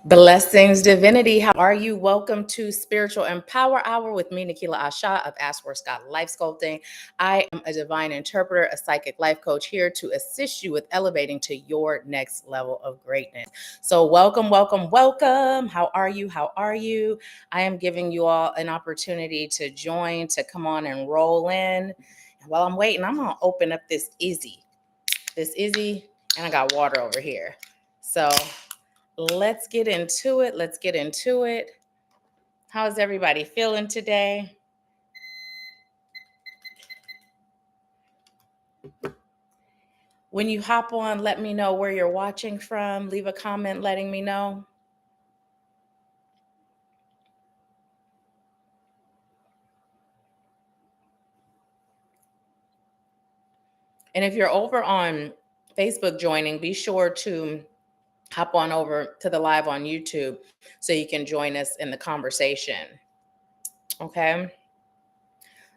Blessings, divinity. How are you? Welcome to Spiritual Empower Hour with me, Nahkila Isha of Ashworth Scott Life Sculpting. I am a divine interpreter, a psychic life coach here to assist you with elevating to your next level of greatness. So, welcome, welcome, welcome. How are you? How are you? I am giving you all an opportunity to join, to come on and roll in. And while I'm waiting, I'm going to open up this Izzy, and I got water over here. So, let's get into it. Let's get into it. How's everybody feeling today? When you hop on, let me know where you're watching from. Leave a comment letting me know. And if you're over on Facebook joining, be sure to hop on over to the live on YouTube so you can join us in the conversation. Okay.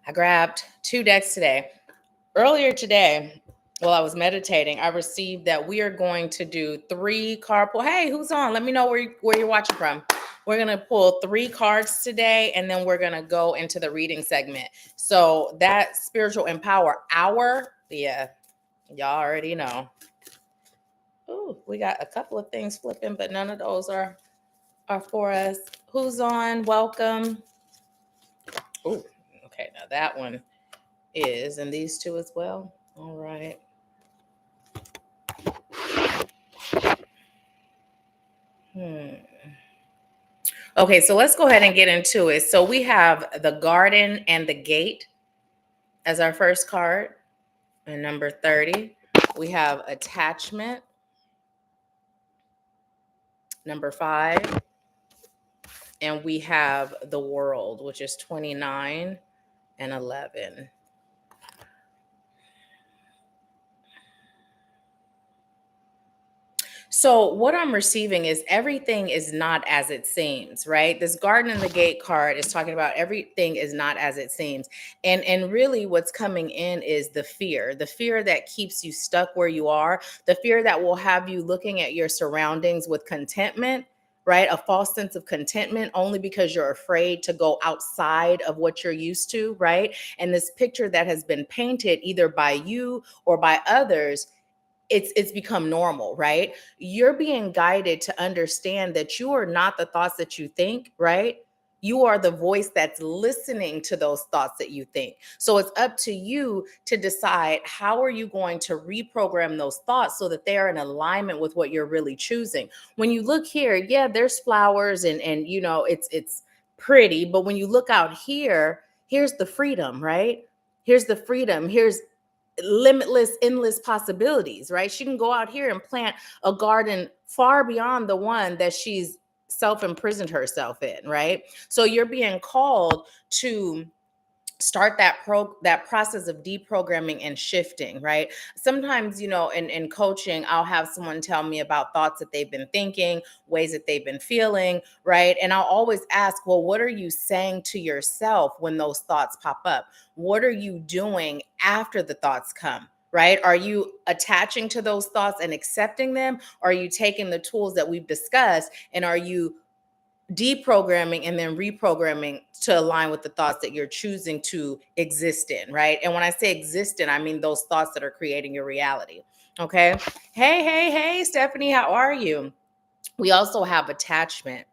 I grabbed 2 decks today. Earlier today, while I was meditating, I received that we are going to do 3 card pull. Hey, who's on? Let me know where you're watching from. We're going to pull 3 cards today, and then we're going to go into the reading segment. So that Spiritual Empower Hour, yeah, y'all already know. Ooh, we got a couple of things flipping, but none of those are for us. Who's on? Welcome. Ooh, okay, now that one is, and these 2 as well. All right. Okay, so let's go ahead and get into it. So we have the Garden and the Gate as our first card. And number 30, we have Attachment. Number 5, and we have the World, which is 29 and 11. So what I'm receiving is everything is not as it seems, right? This Garden and the Gate card is talking about everything is not as it seems. And really what's coming in is the fear that keeps you stuck where you are, the fear that will have you looking at your surroundings with contentment, right? A false sense of contentment only because you're afraid to go outside of what you're used to, right? And this picture that has been painted either by you or by others, it's become normal, right? You're being guided to understand that you are not the thoughts that you think, right? You are the voice that's listening to those thoughts that you think. So it's up to you to decide how are you going to reprogram those thoughts so that they are in alignment with what you're really choosing. When you look here, yeah, there's flowers and you know it's pretty, but when you look out here, here's the freedom, right? Here's the freedom. Here's limitless, endless possibilities, right? She can go out here and plant a garden far beyond the one that she's self-imprisoned herself in, right? So you're being called to start that process of deprogramming and shifting, right? Sometimes, in coaching, I'll have someone tell me about thoughts that they've been thinking, ways that they've been feeling, right? And I'll always ask, well, what are you saying to yourself when those thoughts pop up? What are you doing after the thoughts come? Right? Are you attaching to those thoughts and accepting them? Or are you taking the tools that we've discussed and are you deprogramming and then reprogramming to align with the thoughts that you're choosing to exist in, right? And when I say exist in, I mean those thoughts that are creating your reality. Okay. Hey, Stephanie, how are you? We also have attachment.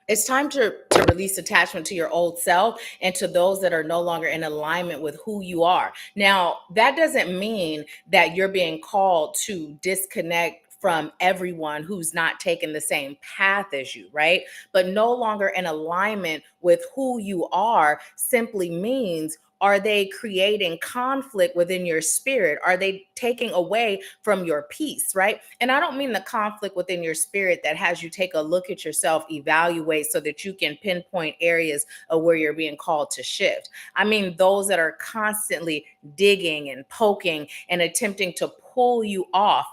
It's time to release attachment to your old self and to those that are no longer in alignment with who you are. Now, that doesn't mean that you're being called to disconnect from everyone who's not taking the same path as you, right? But no longer in alignment with who you are simply means, are they creating conflict within your spirit? Are they taking away from your peace, right? And I don't mean the conflict within your spirit that has you take a look at yourself, evaluate so that you can pinpoint areas of where you're being called to shift. I mean those that are constantly digging and poking and attempting to pull you off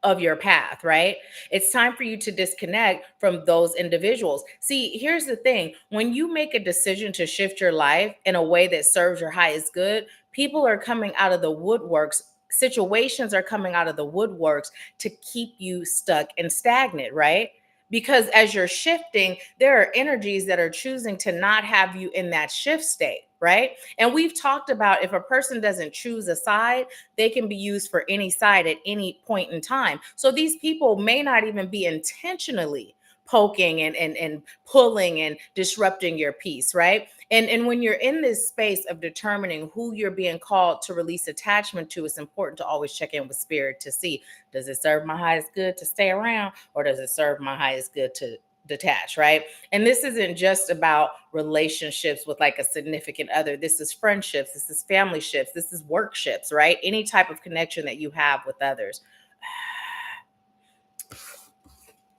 of your path, right? It's time for you to disconnect from those individuals. See, here's the thing. When you make a decision to shift your life in a way that serves your highest good, people are coming out of the woodworks situations are coming out of the woodworks to keep you stuck and stagnant, right? Because as you're shifting, there are energies that are choosing to not have you in that shift state, right? And we've talked about if a person doesn't choose a side, they can be used for any side at any point in time. So these people may not even be intentionally poking and pulling and disrupting your peace, right? And when you're in this space of determining who you're being called to release attachment to, it's important to always check in with spirit to see, does it serve my highest good to stay around, or does it serve my highest good to detach, right? And this isn't just about relationships with like a significant other. This is friendships, this is family ships, this is work ships, right? Any type of connection that you have with others.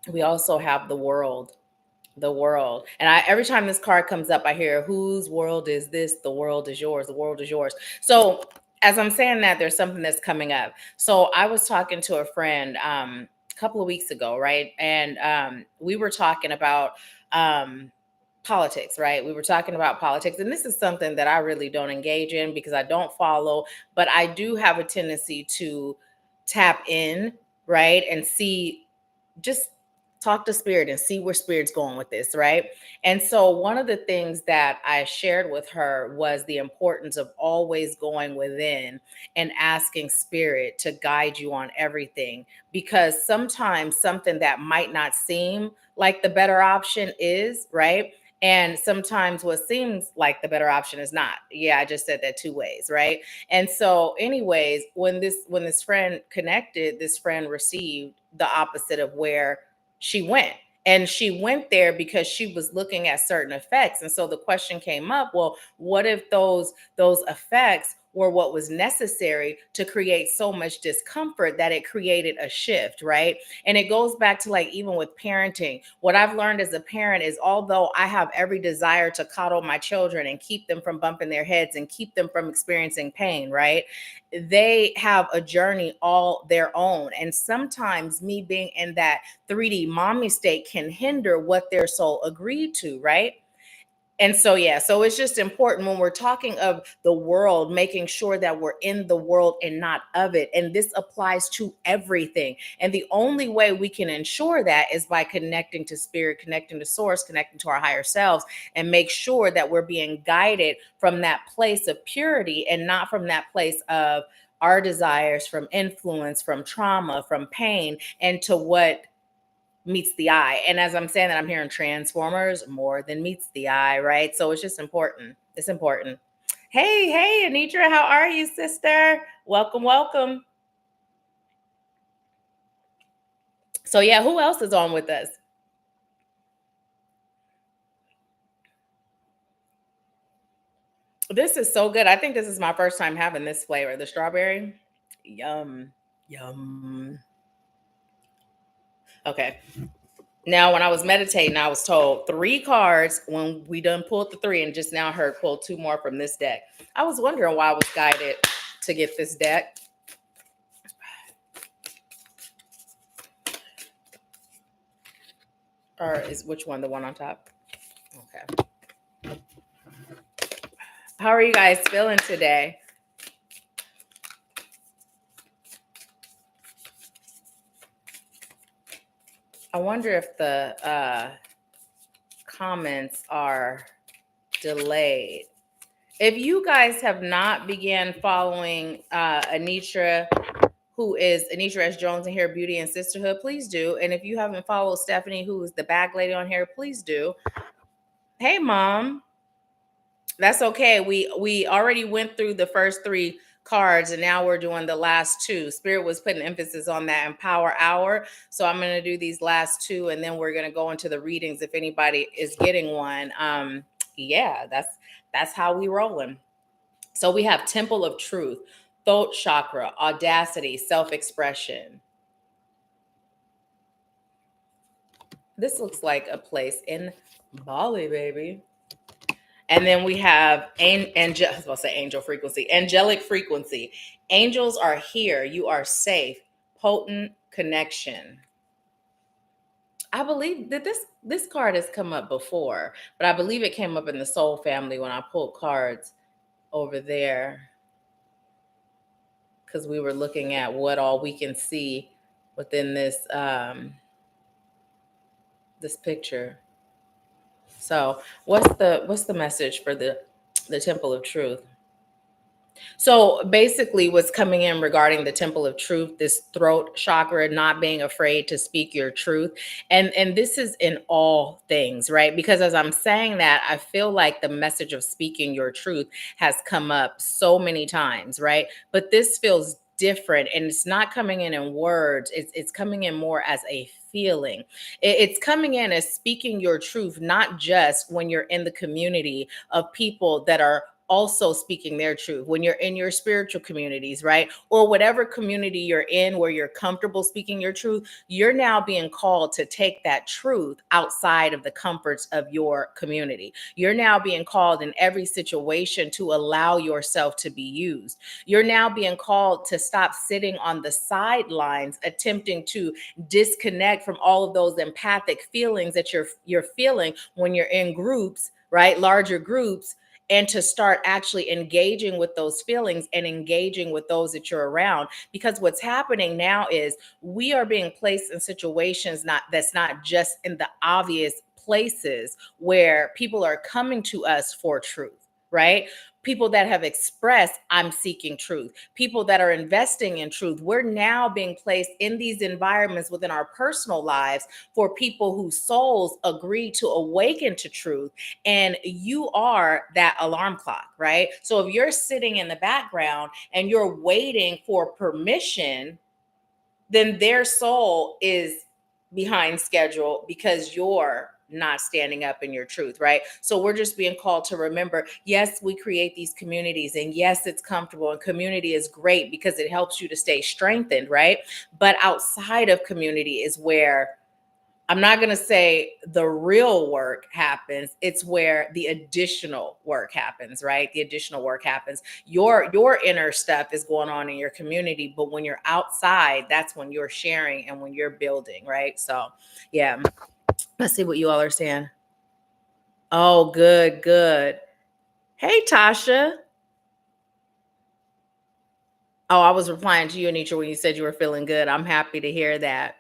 We also have the world. The world. And every time this card comes up, I hear, whose world is this? The world is yours. The world is yours. So as I'm saying that, there's something that's coming up. So I was talking to a friend a couple of weeks ago, right? And we were talking about politics, right? We were talking about politics. And this is something that I really don't engage in because I don't follow, but I do have a tendency to tap in, right? And see, just talk to spirit and see where spirit's going with this, right? And so one of the things that I shared with her was the importance of always going within and asking spirit to guide you on everything, because sometimes something that might not seem like the better option is, right? And sometimes what seems like the better option is not. Yeah, I just said that two ways, right? And so anyways, when this friend connected, this friend received the opposite of where she went. And she went there because she was looking at certain effects. And so the question came up, well, what if those effects were what was necessary to create so much discomfort that it created a shift, right? And it goes back to like even with parenting. What I've learned as a parent is although I have every desire to coddle my children and keep them from bumping their heads and keep them from experiencing pain, right? They have a journey all their own. And sometimes me being in that 3D mommy state can hinder what their soul agreed to, right? And so, yeah, so it's just important when we're talking of the world, making sure that we're in the world and not of it. And this applies to everything. And the only way we can ensure that is by connecting to spirit, connecting to source, connecting to our higher selves, and make sure that we're being guided from that place of purity and not from that place of our desires, from influence, from trauma, from pain, and to what meets the eye. And as I'm saying that, I'm hearing Transformers more than meets the eye, right? So it's just important. It's important. Hey, Anitra, how are you, sister? Welcome, welcome. So yeah, who else is on with us? This is so good. I think this is my first time having this flavor, the strawberry. Yum, yum. Okay. Now, when I was meditating, I was told 3 cards when we done pulled the 3 and just now heard pull 2 more from this deck. I was wondering why I was guided to get this deck. Or is which one? The one on top? Okay. How are you guys feeling today? I wonder if the comments are delayed. If you guys have not began following Anitra, who is Anitra S. Jones in here, Beauty and Sisterhood, please do. And if you haven't followed Stephanie, who is the bag lady on here, please do. Hey, Mom. That's okay. We already went through the first 3 cards and now we're doing the last 2. Spirit was putting emphasis on that empower hour. So I'm going to do these last 2 and then we're going to go into the readings if anybody is getting one. Yeah, that's how we rolling. So we have Temple of Truth, throat chakra, audacity, self-expression. This looks like a place in Bali, baby. And then we have I was about to say angel frequency, angelic frequency. Angels are here. You are safe. Potent connection. I believe that this card has come up before, but I believe it came up in the soul family when I pulled cards over there. because we were looking at what all we can see within this picture. So what's the message for the temple of truth? So basically, what's coming in regarding the temple of truth, this throat chakra, not being afraid to speak your truth, and this is in all things, right? Because as I'm saying that, I feel like the message of speaking your truth has come up so many times, right? But this feels different, and it's not coming in words. It's coming in more as a feeling. It's coming in as speaking your truth, not just when you're in the community of people that are also speaking their truth, when you're in your spiritual communities, right? Or whatever community you're in where you're comfortable speaking your truth, you're now being called to take that truth outside of the comforts of your community. You're now being called in every situation to allow yourself to be used. You're now being called to stop sitting on the sidelines attempting to disconnect from all of those empathic feelings that you're feeling when you're in groups, right? Larger groups, and to start actually engaging with those feelings and engaging with those that you're around. Because what's happening now is we are being placed in situations that's not just in the obvious places where people are coming to us for truth, right? People that have expressed, I'm seeking truth, people that are investing in truth. We're now being placed in these environments within our personal lives for people whose souls agree to awaken to truth, and you are that alarm clock, right? So if you're sitting in the background and you're waiting for permission, then their soul is behind schedule because you're not standing up in your truth, right? So we're just being called to remember, yes, we create these communities, and yes, it's comfortable, and community is great because it helps you to stay strengthened, right? But outside of community is where, I'm not going to say the real work happens. It's where the additional work happens, right? The additional work happens. Your inner stuff is going on in your community, but when you're outside, that's when you're sharing and when you're building, right? So, yeah. Let's see what you all are saying. Oh, good, good. Hey, Tasha. Oh, I was replying to you, Anitra, when you said you were feeling good. I'm happy to hear that.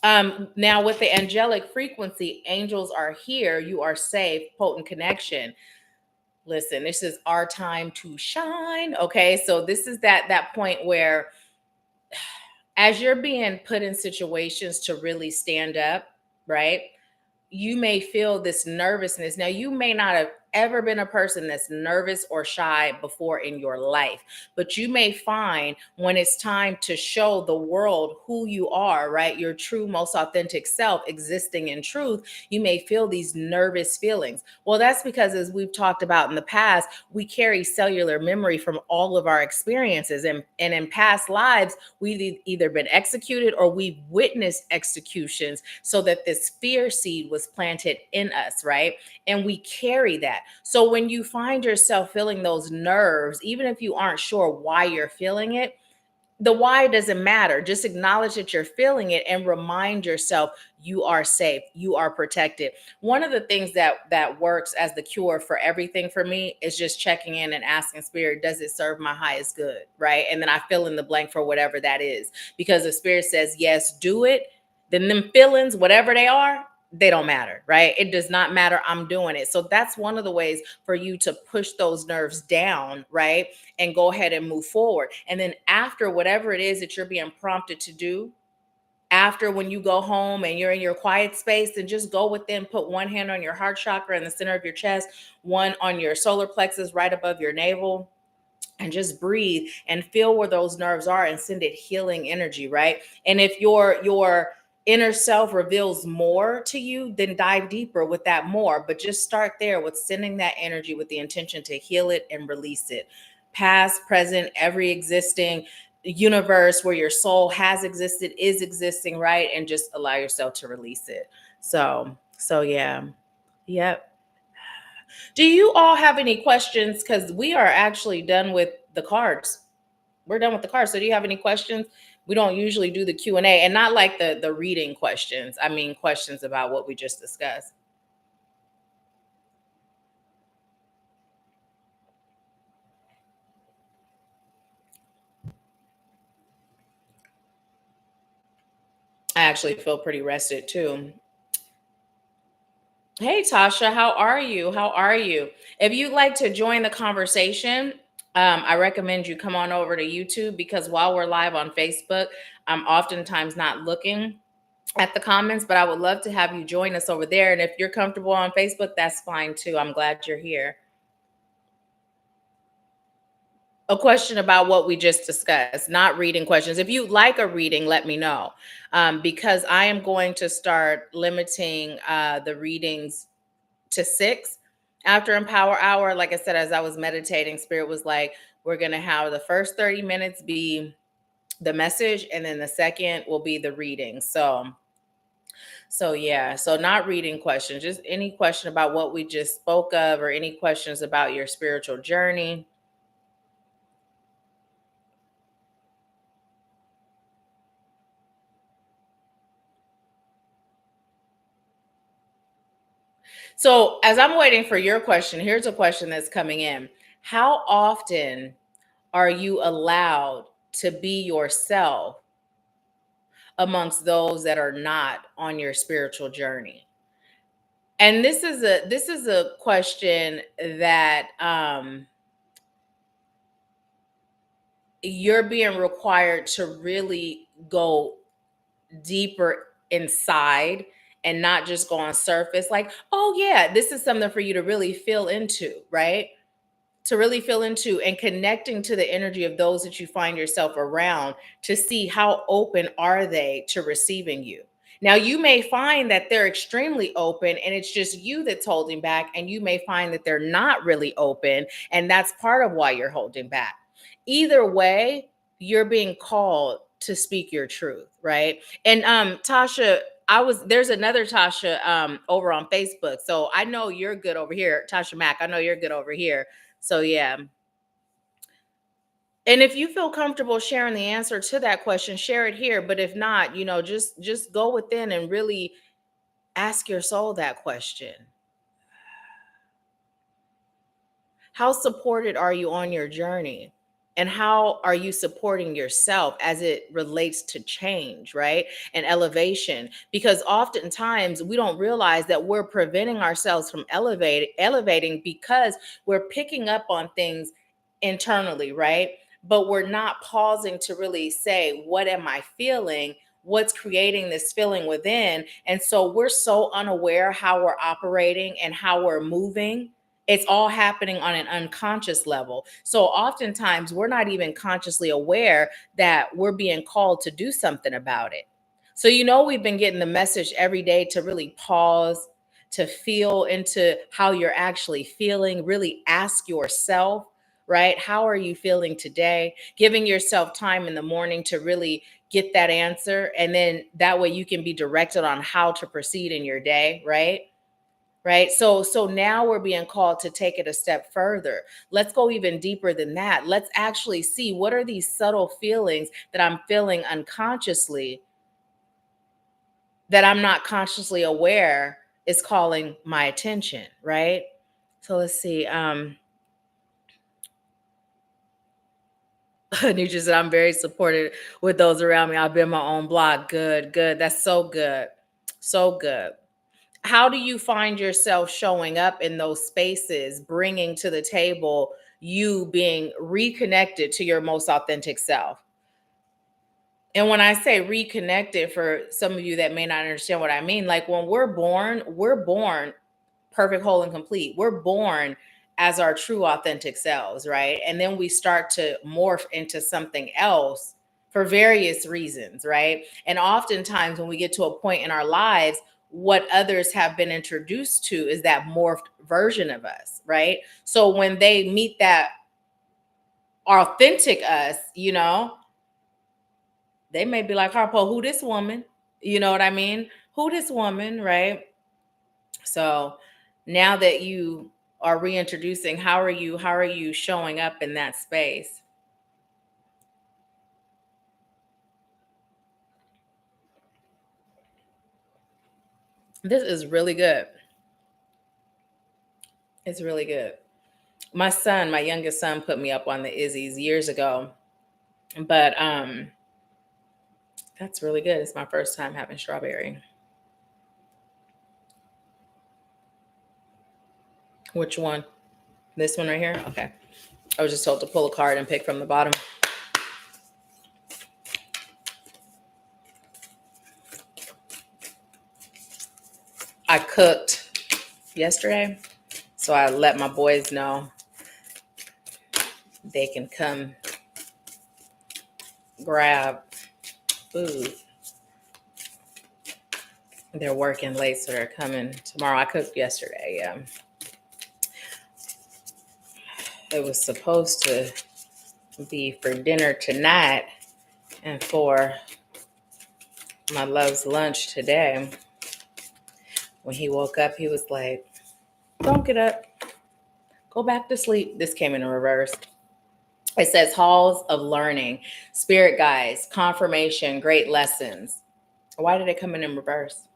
Now, with the angelic frequency, angels are here. You are safe, potent connection. Listen, this is our time to shine. Okay, so this is that point where, as you're being put in situations to really stand up, right? You may feel this nervousness. Now, you may not have ever been a person that's nervous or shy before in your life, but you may find when it's time to show the world who you are, right? Your true, most authentic self existing in truth, you may feel these nervous feelings. Well, that's because, as we've talked about in the past, we carry cellular memory from all of our experiences. And in past lives, we've either been executed or we've witnessed executions, so that this fear seed was planted in us, right? And we carry that. So when you find yourself feeling those nerves, even if you aren't sure why you're feeling it, the why doesn't matter. Just acknowledge that you're feeling it and remind yourself you are safe, you are protected. One of the things that works as the cure for everything for me is just checking in and asking spirit, does it serve my highest good, right? And then I fill in the blank for whatever that is. Because if spirit says yes, do it, then them feelings, whatever they don't matter, right? It does not matter. I'm doing it. So that's one of the ways for you to push those nerves down, right? And go ahead and move forward. And then after whatever it is that you're being prompted to do, after when you go home and you're in your quiet space, then just go within, put one hand on your heart chakra in the center of your chest, one on your solar plexus right above your navel, and just breathe and feel where those nerves are and send it healing energy, right? And if your inner self reveals more to you, then dive deeper with that more. But just start there with sending that energy with the intention to heal it and release it. Past, present, every existing universe where your soul has existed, is existing, right? And just allow yourself to release it. So yeah. Yep. Do you all have any questions? Because we are actually done with the cards. We're done with the cards. So do you have any questions? We don't usually do the Q&A, and not like the reading questions. I mean, questions about what we just discussed. I actually feel pretty rested too. Hey, Tasha, how are you? How are you? If you'd like to join the conversation, I recommend you come on over to YouTube because while we're live on Facebook, I'm oftentimes not looking at the comments, but I would love to have you join us over there. And if you're comfortable on Facebook, that's fine too. I'm glad you're here. A question about what we just discussed, not reading questions. If you'd like a reading, let me know, because I am going to start limiting the readings to 6 after Empower Hour. Like I said, as I was meditating, Spirit was like, we're going to have the first 30 minutes be the message, and then the second will be the reading. So yeah, so not reading questions, just any question about what we just spoke of or any questions about your spiritual journey. So, as I'm waiting for your question, here's a question that's coming in. How often are you allowed to be yourself amongst those that are not on your spiritual journey? And this is a question that you're being required to really go deeper inside and not just go on surface like, oh yeah, this is something for you to really feel into, right? To really feel into and connecting to the energy of those that you find yourself around to see how open are they to receiving you. Now you may find that they're extremely open and it's just you that's holding back, and you may find that they're not really open and that's part of why you're holding back. Either way, you're being called to speak your truth, right? And Tasha, there's another Tasha over on Facebook. So I know you're good over here. Tasha Mack, I know you're good over here. So yeah. And if you feel comfortable sharing the answer to that question, share it here. But if not, just go within and really ask your soul that question. How supported are you on your journey? And how are you supporting yourself as it relates to change, right? And elevation? Because oftentimes we don't realize that we're preventing ourselves from elevating because we're picking up on things internally, right? But we're not pausing to really say, what am I feeling? What's creating this feeling within? And so we're so unaware how we're operating and how we're moving. It's all happening on an unconscious level. So oftentimes we're not even consciously aware that we're being called to do something about it. So, we've been getting the message every day to really pause, to feel into how you're actually feeling, really ask yourself, right? How are you feeling today? Giving yourself time in the morning to really get that answer. And then that way you can be directed on how to proceed in your day, right? Right. So now we're being called to take it a step further. Let's go even deeper than that. Let's actually see, what are these subtle feelings that I'm feeling unconsciously that I'm not consciously aware is calling my attention, right? So let's see. Nietzsche said, I'm very supported with those around me. I've been my own block. Good, good. That's so good. So good. How do you find yourself showing up in those spaces, bringing to the table you being reconnected to your most authentic self? And when I say reconnected, for some of you that may not understand what I mean, like when we're born perfect, whole, and complete. We're born as our true authentic selves, right? And then we start to morph into something else for various reasons, right? And oftentimes when we get to a point in our lives, what others have been introduced to is that morphed version of us, right? So when they meet that authentic us, they may be like, Harpo, who this woman? You know what I mean? Who this woman, right? So now that you are reintroducing, how are you showing up in that space? This is really good. It's really good. My youngest son, put me up on the Izzy's years ago, but That's really good. It's my first time having strawberry. Which one? This one right here? Okay. I was just told to pull a card and pick from the bottom. I cooked yesterday, so I let my boys know they can come grab food. They're working late, so they're coming tomorrow. I cooked yesterday. Yeah. It was supposed to be for dinner tonight and for my love's lunch today. When he woke up, he was like, "Don't get up. Go back to sleep." This came in reverse. It says halls of learning, spirit guides, confirmation, great lessons. Why did it come in reverse?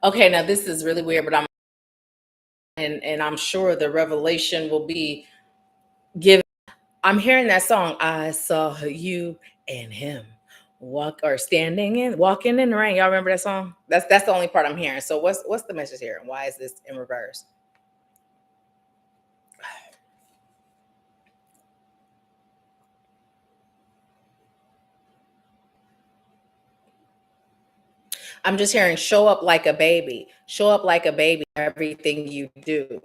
Okay, now this is really weird, but I'm sure the revelation will be given. I'm hearing that song. I saw you and him walking in the rain. Y'all remember that song? That's the only part I'm hearing. So what's the message here, and why is this in reverse? I'm just hearing show up like a baby. Show up like a baby, everything you do.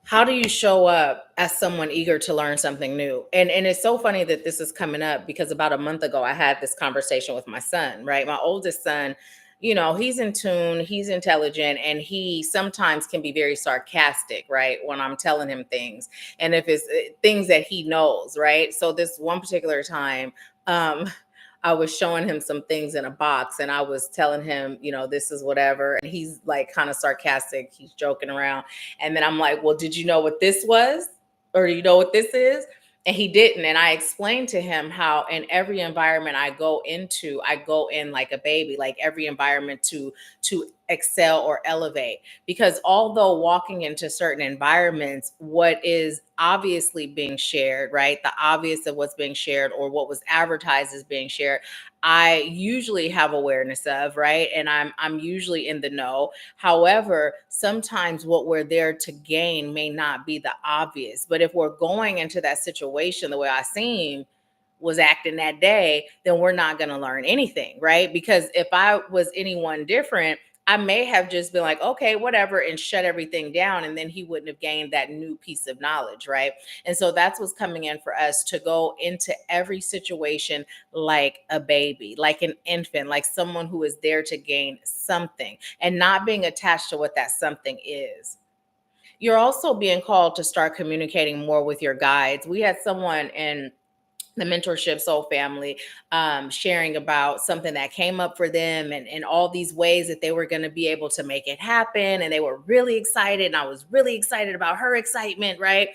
How do you show up as someone eager to learn something new? And it's so funny that this is coming up because about a month ago I had this conversation with my son, right? My oldest son, he's in tune, he's intelligent, and he sometimes can be very sarcastic, right? When I'm telling him things. And if it's things that he knows, right? So this one particular time, um I was showing him some things in a box and I was telling him, this is whatever. And he's like kind of sarcastic. He's joking around. And then I'm like, well, did you know what this was? Or do you know what this is? And he didn't. And I explained to him how in every environment I go into, I go in like a baby, like every environment to excel or elevate. Because although walking into certain environments, what is obviously being shared, right? The obvious of what's being shared or what was advertised as being shared, I usually have awareness of, right? And I'm usually in the know. However, sometimes what we're there to gain may not be the obvious. But if we're going into that situation the way I seem was acting that day, then we're not going to learn anything, right? Because if I was anyone different, I may have just been like, okay, whatever, and shut everything down. And then he wouldn't have gained that new piece of knowledge, right? And so that's what's coming in for us to go into every situation like a baby, like an infant, like someone who is there to gain something and not being attached to what that something is. You're also being called to start communicating more with your guides. We had someone in the mentorship soul family sharing about something that came up for them and all these ways that they were going to be able to make it happen, and they were really excited, and I was really excited about her excitement, right?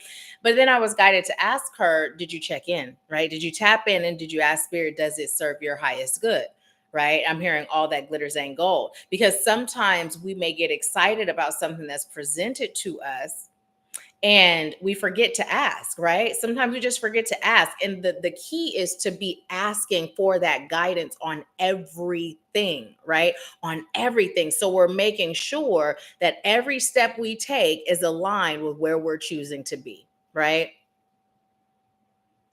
But then I was guided to ask her, did you check in, right? Did you tap in and did you ask spirit, does it serve your highest good? Right? I'm hearing all that glitters ain't gold, because sometimes we may get excited about something that's presented to us and we forget to ask, right? Sometimes we just forget to ask. And the key is to be asking for that guidance on everything, right? On everything. So we're making sure that every step we take is aligned with where we're choosing to be, right?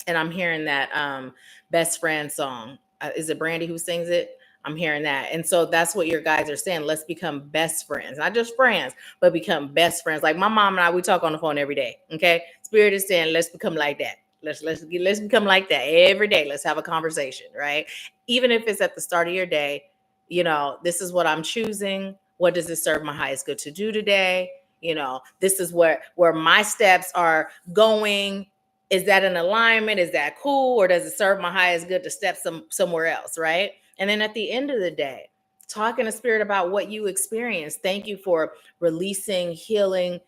And I'm hearing that best friend song. Is it Brandy who sings it? I'm hearing that. And so that's what your guys are saying. Let's become best friends, not just friends, but become best friends. Like my mom and I, we talk on the phone every day. Okay. Spirit is saying, let's become like that. Let's become like that every day. Let's have a conversation, right? Even if it's at the start of your day, this is what I'm choosing. What does it serve my highest good to do today? This is where my steps are going. Is that an alignment? Is that cool? Or does it serve my highest good to step somewhere else, right? And then at the end of the day, talking to spirit about what you experienced. Thank you for releasing, healing,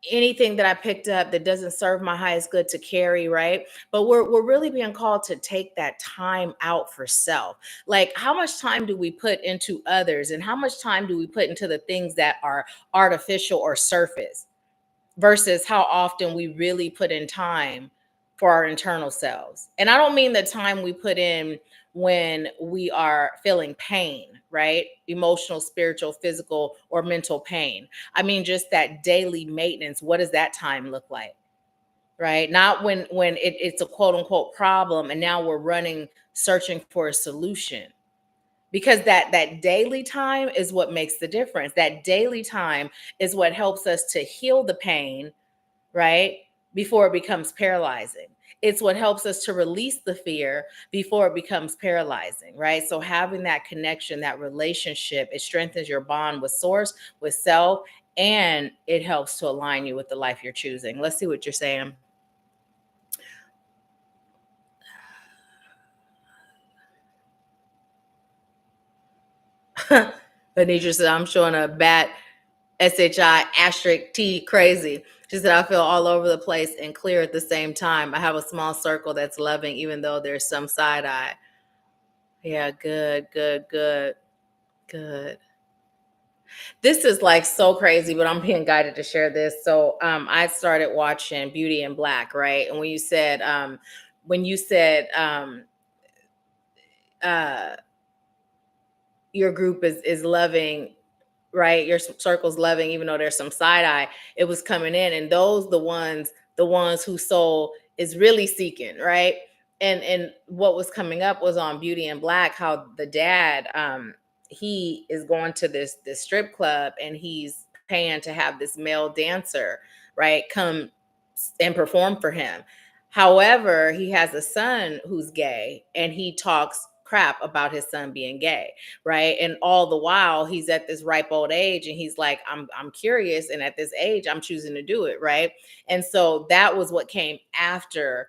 anything that I picked up that doesn't serve my highest good to carry, right? But we're really being called to take that time out for self. Like, how much time do we put into others, and how much time do we put into the things that are artificial or surface, versus how often we really put in time for our internal selves? And I don't mean the time we put in when we are feeling pain, right? Emotional, spiritual, physical, or mental pain. I mean just that daily maintenance. What does that time look like? Right? Not when it's a quote unquote problem and now we're running searching for a solution. Because that daily time is what makes the difference. That daily time is what helps us to heal the pain, right? Before it becomes paralyzing. It's what helps us to release the fear before it becomes paralyzing, right? So having that connection, that relationship, it strengthens your bond with source, with self, and it helps to align you with the life you're choosing. Let's see what you're saying. Anitra said, I'm showing a bat SHI asterisk T crazy. She said, I feel all over the place and clear at the same time. I have a small circle that's loving, even though there's some side eye. Yeah, good, good, good, good. This is like so crazy, but I'm being guided to share this. So I started watching Beauty in Black, right? And when you said uh your group is loving, right? Your circle's loving, even though there's some side eye. It was coming in, and those the ones whose soul is really seeking, right? And what was coming up was on Beauty in Black, how the dad, he is going to this strip club, and he's paying to have this male dancer, right, come and perform for him. However, he has a son who's gay, and he talks crap about his son being gay, right? And all the while he's at this ripe old age, and he's like, I'm curious, and at this age I'm choosing to do it, right? And so that was what came after,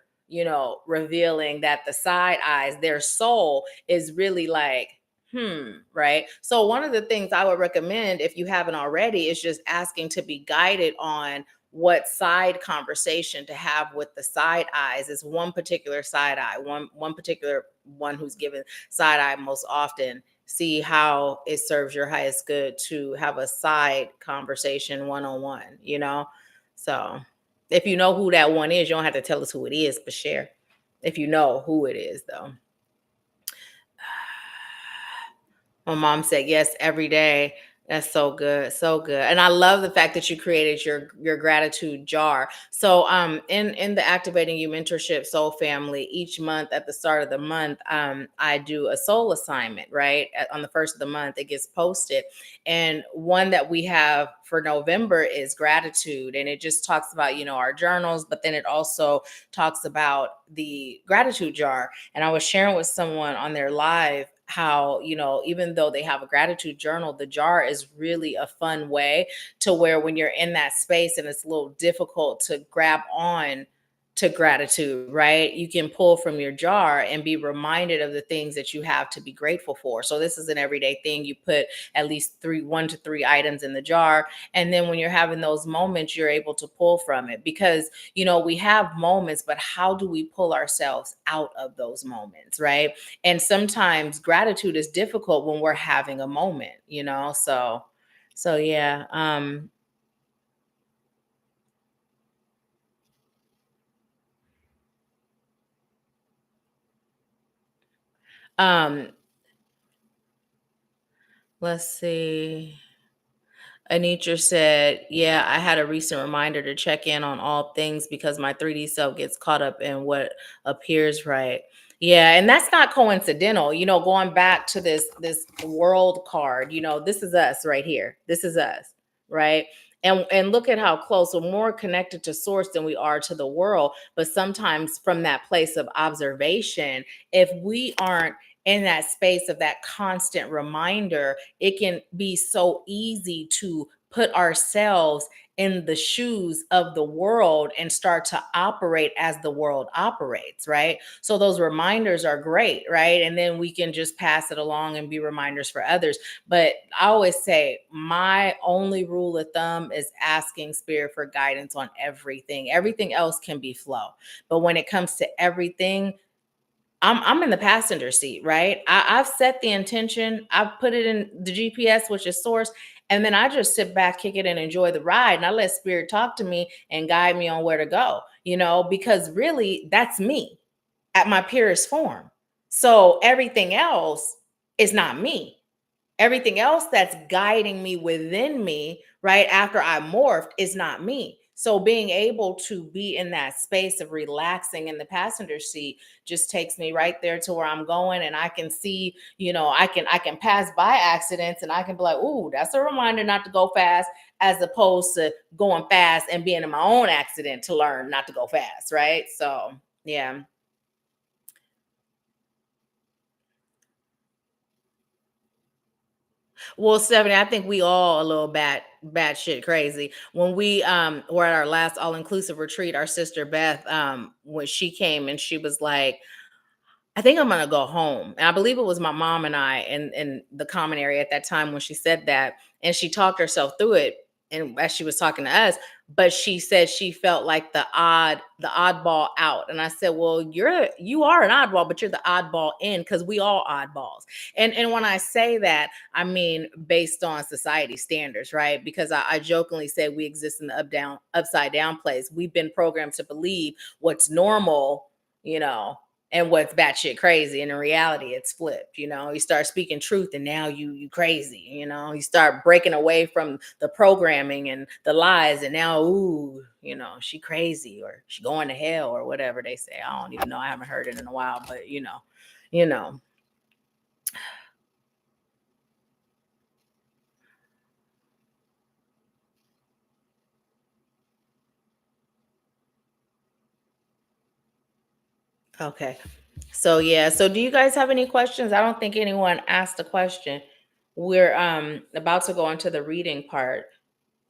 revealing that the side eyes, their soul is really like, right? So one of the things I would recommend, if you haven't already, is just asking to be guided on what side conversation to have with the side eyes. Is one particular side eye, one particular one who's given side eye most often. See how it serves your highest good to have a side conversation one-on-one, So if you know who that one is, you don't have to tell us who it is, but share if you know who it is, though. My mom said yes every day. That's so good, so good. And I love the fact that you created your gratitude jar. So in the Activating You Mentorship Soul Family, each month at the start of the month, I do a soul assignment, right? On the first of the month, it gets posted. And one that we have for November is gratitude. And it just talks about, our journals, but then it also talks about the gratitude jar. And I was sharing with someone on their live how, even though they have a gratitude journal, the jar is really a fun way to where when you're in that space and it's a little difficult to grab on to gratitude, right? You can pull from your jar and be reminded of the things that you have to be grateful for. So this is an everyday thing. You put at least 1 to 3 items in the jar. And then when you're having those moments, you're able to pull from it because, we have moments, but how do we pull ourselves out of those moments, right? And sometimes gratitude is difficult when we're having a moment, so yeah. Um let's see. Anitra said, yeah, I had a recent reminder to check in on all things because my 3D self gets caught up in what appears right. Yeah, and that's not coincidental. Going back to this world card, this is us right here. This is us, right? And look at how close we're more connected to source than we are to the world. But sometimes from that place of observation, if we aren't in that space of that constant reminder, it can be so easy to put ourselves in the shoes of the world and start to operate as the world operates, right? So those reminders are great, right? And then we can just pass it along and be reminders for others. But I always say my only rule of thumb is asking spirit for guidance on everything. Everything else can be flow. But when it comes to everything, I'm in the passenger seat, right? I've set the intention, I've put it in the GPS, which is source, and then I just sit back, kick it, and enjoy the ride. And I let spirit talk to me and guide me on where to go, because really that's me at my purest form. So everything else is not me. Everything else that's guiding me within me, right after I morphed, is not me. So being able to be in that space of relaxing in the passenger seat just takes me right there to where I'm going, and I can see, I can pass by accidents, and I can be like, "Ooh, that's a reminder not to go fast," as opposed to going fast and being in my own accident to learn not to go fast, right? So, yeah. Well, Stephanie, I think we all a little bad shit crazy. When we were at our last all inclusive retreat, our sister Beth, when she came and she was like, I think I'm gonna go home. And I believe it was my mom and I in the common area at that time when she said that. And she talked herself through it. And as she was talking to us, but she said she felt like the oddball out. And I said, well, you are an oddball, but you're the oddball in, because we all oddballs. And when I say that, I mean based on society standards, right? Because I jokingly say we exist in the upside down place. We've been programmed to believe what's normal, you know, and what's batshit crazy. And in reality, it's flipped. You start speaking truth, and now you crazy. You start breaking away from the programming and the lies, and now, ooh, she crazy, or she going to hell, or whatever they say. I don't even know. I haven't heard it in a while, but you know. Okay. So yeah. So do you guys have any questions? I don't think anyone asked a question. We're about to go into the reading part.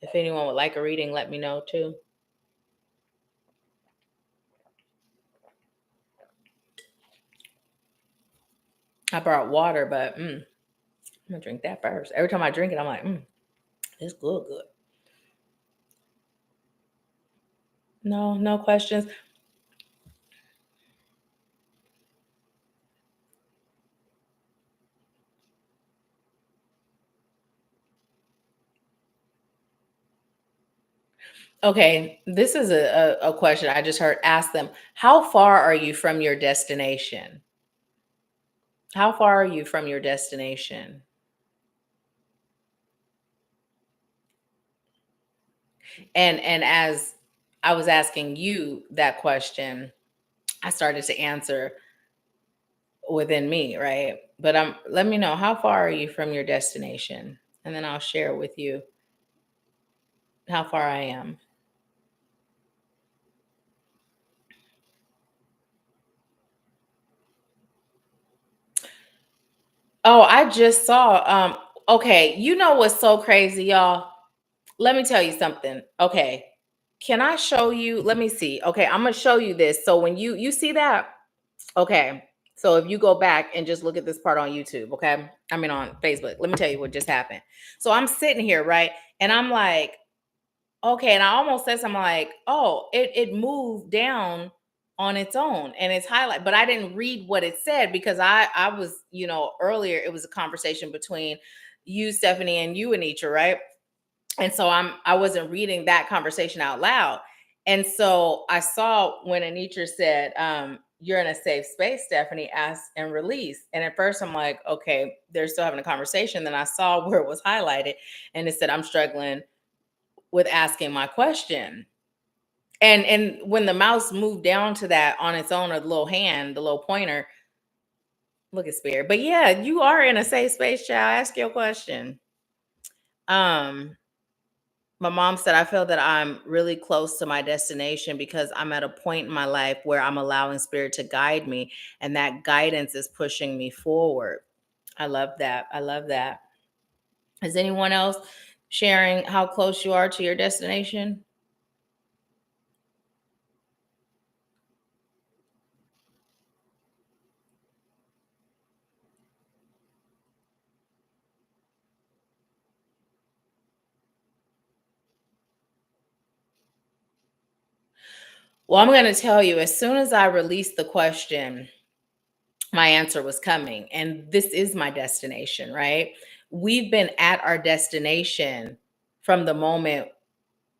If anyone would like a reading, let me know too. I brought water, but I'm gonna drink that first. Every time I drink it, I'm like, it's good, good. No, no questions. Okay, this is a question I just heard. Ask them, how far are you from your destination? How far are you from your destination? And as I was asking you that question, I started to answer within me, right? But let me know, how far are you from your destination? And then I'll share with you how far I am. Oh, I just saw. Okay, you know what's so crazy, y'all? Let me tell you something. Okay, can I show you? Let me see. Okay, I'm gonna show you this. So when you see that, okay. So if you go back and just look at this part on YouTube, okay? I mean on Facebook. Let me tell you what just happened. So I'm sitting here, right? And I'm like, okay, and I almost said something like, "Oh, it moved down on its own and it's highlight." But I didn't read what it said because I was, earlier it was a conversation between you, Stephanie, and you, Anitra, right? And so I wasn't reading that conversation out loud. And so I saw when Anitra said, "You're in a safe space, Stephanie, ask and release." And at first I'm like, okay, they're still having a conversation. Then I saw where it was highlighted and it said, "I'm struggling with asking my question." And when the mouse moved down to that on its own, or the little hand, the little pointer, look at spirit. But yeah, you are in a safe space, child. Ask your question. Um, my mom said, I feel that I'm really close to my destination because I'm at a point in my life where I'm allowing spirit to guide me, and that guidance is pushing me forward. I love that. I love that. Is anyone else? sharing how close you are to your destination? Well, I'm going to tell you, as soon as I released the question, my answer was coming. And this is my destination, right? We've been at our destination from the moment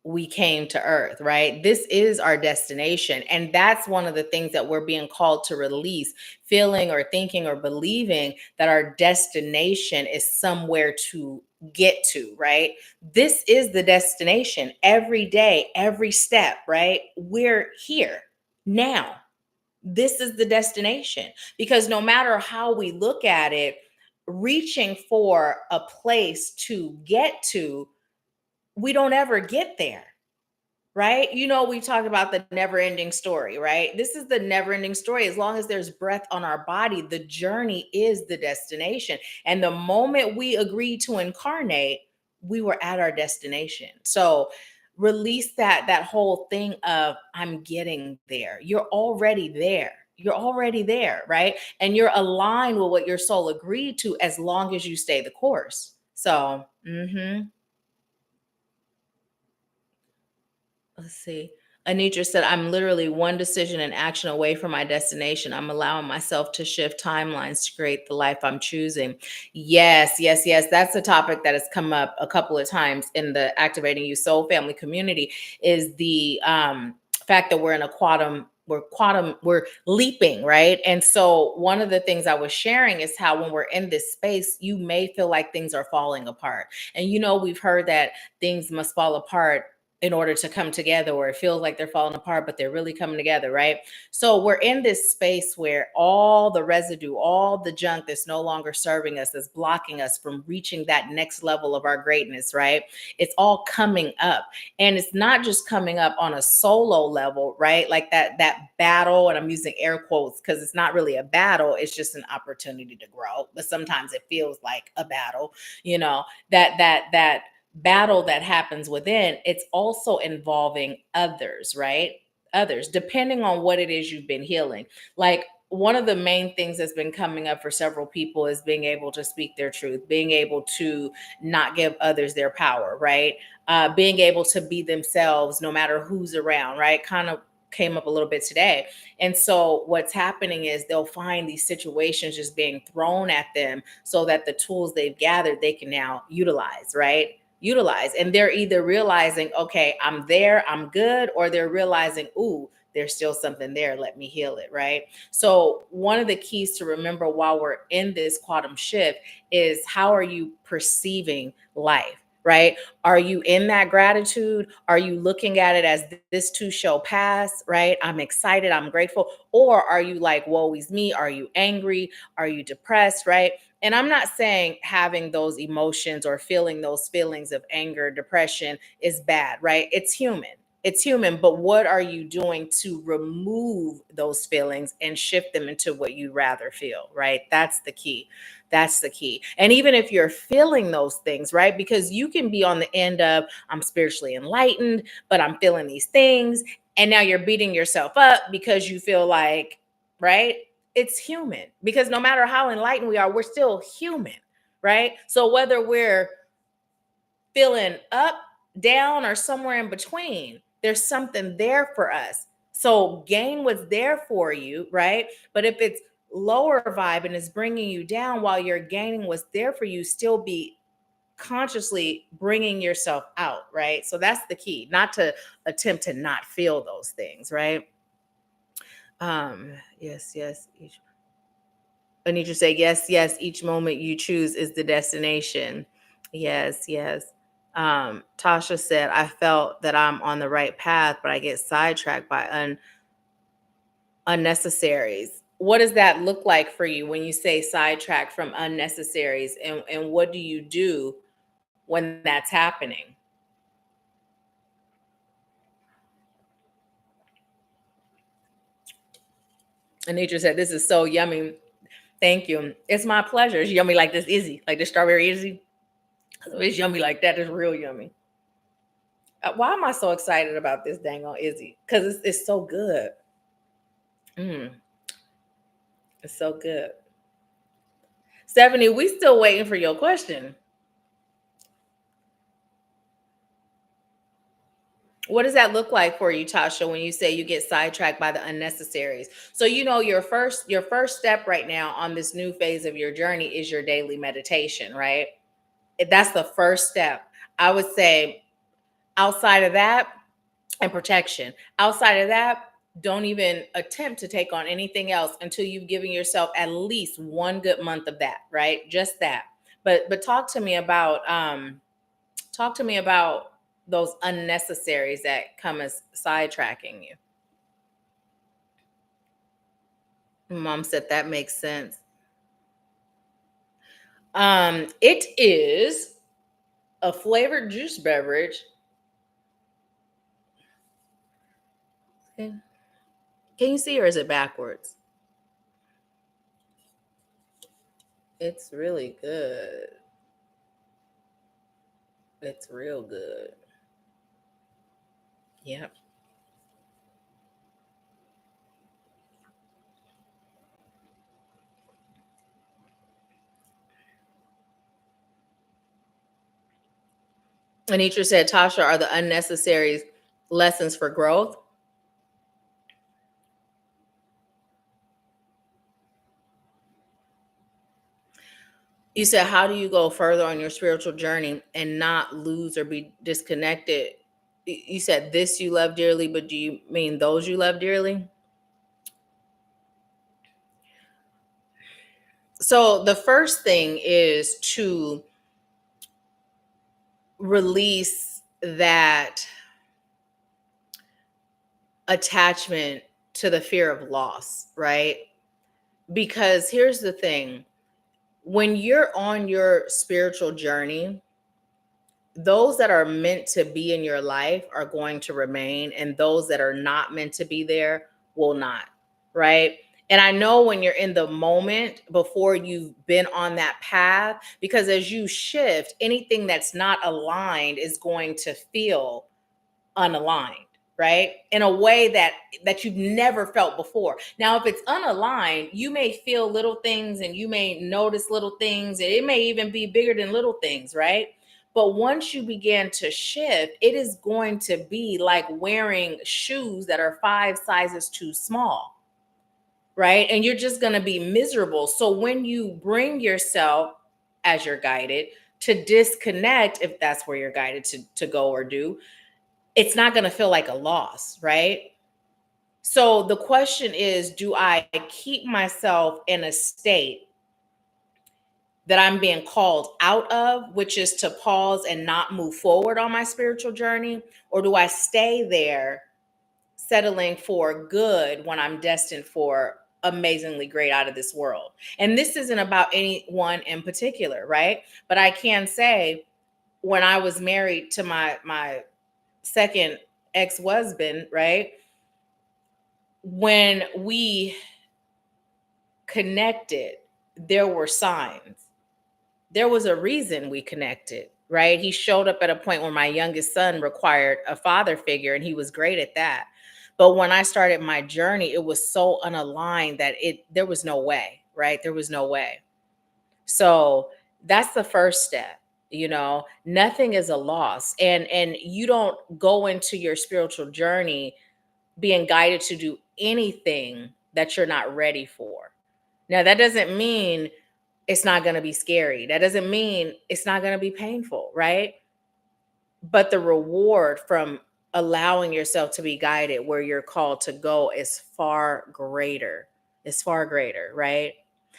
we came to earth, right? This is our destination. And that's one of the things that we're being called to release, feeling or thinking or believing that our destination is somewhere to get to, right? This is the destination every day, every step, right? We're here now. This is the destination because no matter how we look at it, reaching for a place to get to, we don't ever get there, right? We talk about the never ending story, right? This is the never ending story. As long as there's breath on our body, the journey is the destination. And the moment we agree to incarnate, we were at our destination. So release that whole thing of I'm getting there. You're already there. You're already there, right? And you're aligned with what your soul agreed to as long as you stay the course. So, let's see. Anitra said, I'm literally one decision and action away from my destination. I'm allowing myself to shift timelines to create the life I'm choosing. Yes, yes, yes. That's a topic that has come up a couple of times in the Activating You Soul Family community is the fact that we're in a we're leaping, right? And so one of the things I was sharing is how when we're in this space, you may feel like things are falling apart. And we've heard that things must fall apart in order to come together, or it feels like they're falling apart, but they're really coming together, right? So we're in this space where all the residue, all the junk that's no longer serving us, that's blocking us from reaching that next level of our greatness, right? It's all coming up. And it's not just coming up on a solo level, right? Like that battle, and I'm using air quotes because it's not really a battle, it's just an opportunity to grow. But sometimes it feels like a battle, that battle that happens within, it's also involving others, right? Others, depending on what it is you've been healing. Like one of the main things that's been coming up for several people is being able to speak their truth, being able to not give others their power, right? Being able to be themselves no matter who's around, right? Kind of came up a little bit today. And so what's happening is they'll find these situations just being thrown at them so that the tools they've gathered they can now utilize, right? Utilize. And they're either realizing, okay, I'm there, I'm good, or they're realizing, ooh, there's still something there. Let me heal it, right? So, one of the keys to remember while we're in this quantum shift is how are you perceiving life? Right? Are you in that gratitude? Are you looking at it as this too shall pass? Right? I'm excited. I'm grateful. Or are you like, woe is me? Are you angry? Are you depressed? Right? And I'm not saying having those emotions or feeling those feelings of anger, depression is bad, right? It's human. It's human. But what are you doing to remove those feelings and shift them into what you rather feel, right? That's the key. That's the key. And even if you're feeling those things, right? Because you can be on the end of, I'm spiritually enlightened, but I'm feeling these things. And now you're beating yourself up because you feel like, right? It's human because no matter how enlightened we are, we're still human, right? So whether we're feeling up, down, or somewhere in between, there's something there for us. So gain what's there for you, right? But if it's lower vibe and is bringing you down while you're gaining what's there for you, still be consciously bringing yourself out, right? So that's the key, not to attempt to not feel those things, right? Yes, yes. I need you to say, yes, yes, each moment you choose is the destination. Yes, yes. Tasha said, I felt that I'm on the right path, but I get sidetracked by unnecessaries. What does that look like for you when you say sidetracked from unnecessaries? And what do you do when that's happening? Anitra said, this is so yummy. Thank you. It's my pleasure. It's yummy like this, easy, like the strawberry easy. If it's yummy like that, it's real yummy. Why am I so excited about this dang on Izzy? Because it's so good. Mm, it's so good. Stephanie, we still waiting for your question. What does that look like for you, Tasha, when you say you get sidetracked by the unnecessaries? So you know your first step right now on this new phase of your journey is your daily meditation, right? That's the first step. I would say outside of that, and protection. Outside of that, don't even attempt to take on anything else until you've given yourself at least one good month of that, right? Just that. But talk to me about those unnecessaries that come as sidetracking you. Mom said that makes sense. It is a flavored juice beverage. Can you see, or is it backwards? It's really good. It's real good. Yep. Anitra said, Tasha, are the unnecessary lessons for growth? You said, how do you go further on your spiritual journey and not lose or be disconnected? You said this you love dearly, but do you mean those you love dearly? So the first thing is to release that attachment to the fear of loss, right? Because here's the thing, when you're on your spiritual journey, those that are meant to be in your life are going to remain, and those that are not meant to be there will not, right? And I know when you're in the moment before you've been on that path, because as you shift, anything that's not aligned is going to feel unaligned, right? In a way that you've never felt before. Now if it's unaligned, you may feel little things and you may notice little things, and it may even be bigger than little things, right? But once you begin to shift, it is going to be like wearing shoes that are 5 sizes too small, right? And you're just going to be miserable. So when you bring yourself, as you're guided, to disconnect, if that's where you're guided to go or do, it's not going to feel like a loss, right? So the question is, do I keep myself in a state that I'm being called out of, which is to pause and not move forward on my spiritual journey? Or do I stay there settling for good when I'm destined for amazingly great out of this world? And this isn't about anyone in particular, right? But I can say, when I was married to my second ex-husband, right? When we connected, there were signs. There was a reason we connected, right? He showed up at a point where my youngest son required a father figure, and he was great at that. But when I started my journey, it was so unaligned that there was no way, right? There was no way. So that's the first step. Nothing is a loss. And you don't go into your spiritual journey being guided to do anything that you're not ready for. Now, that doesn't mean it's not going to be scary. That doesn't mean it's not going to be painful, right? But the reward from allowing yourself to be guided where you're called to go is far greater. It's far greater, right?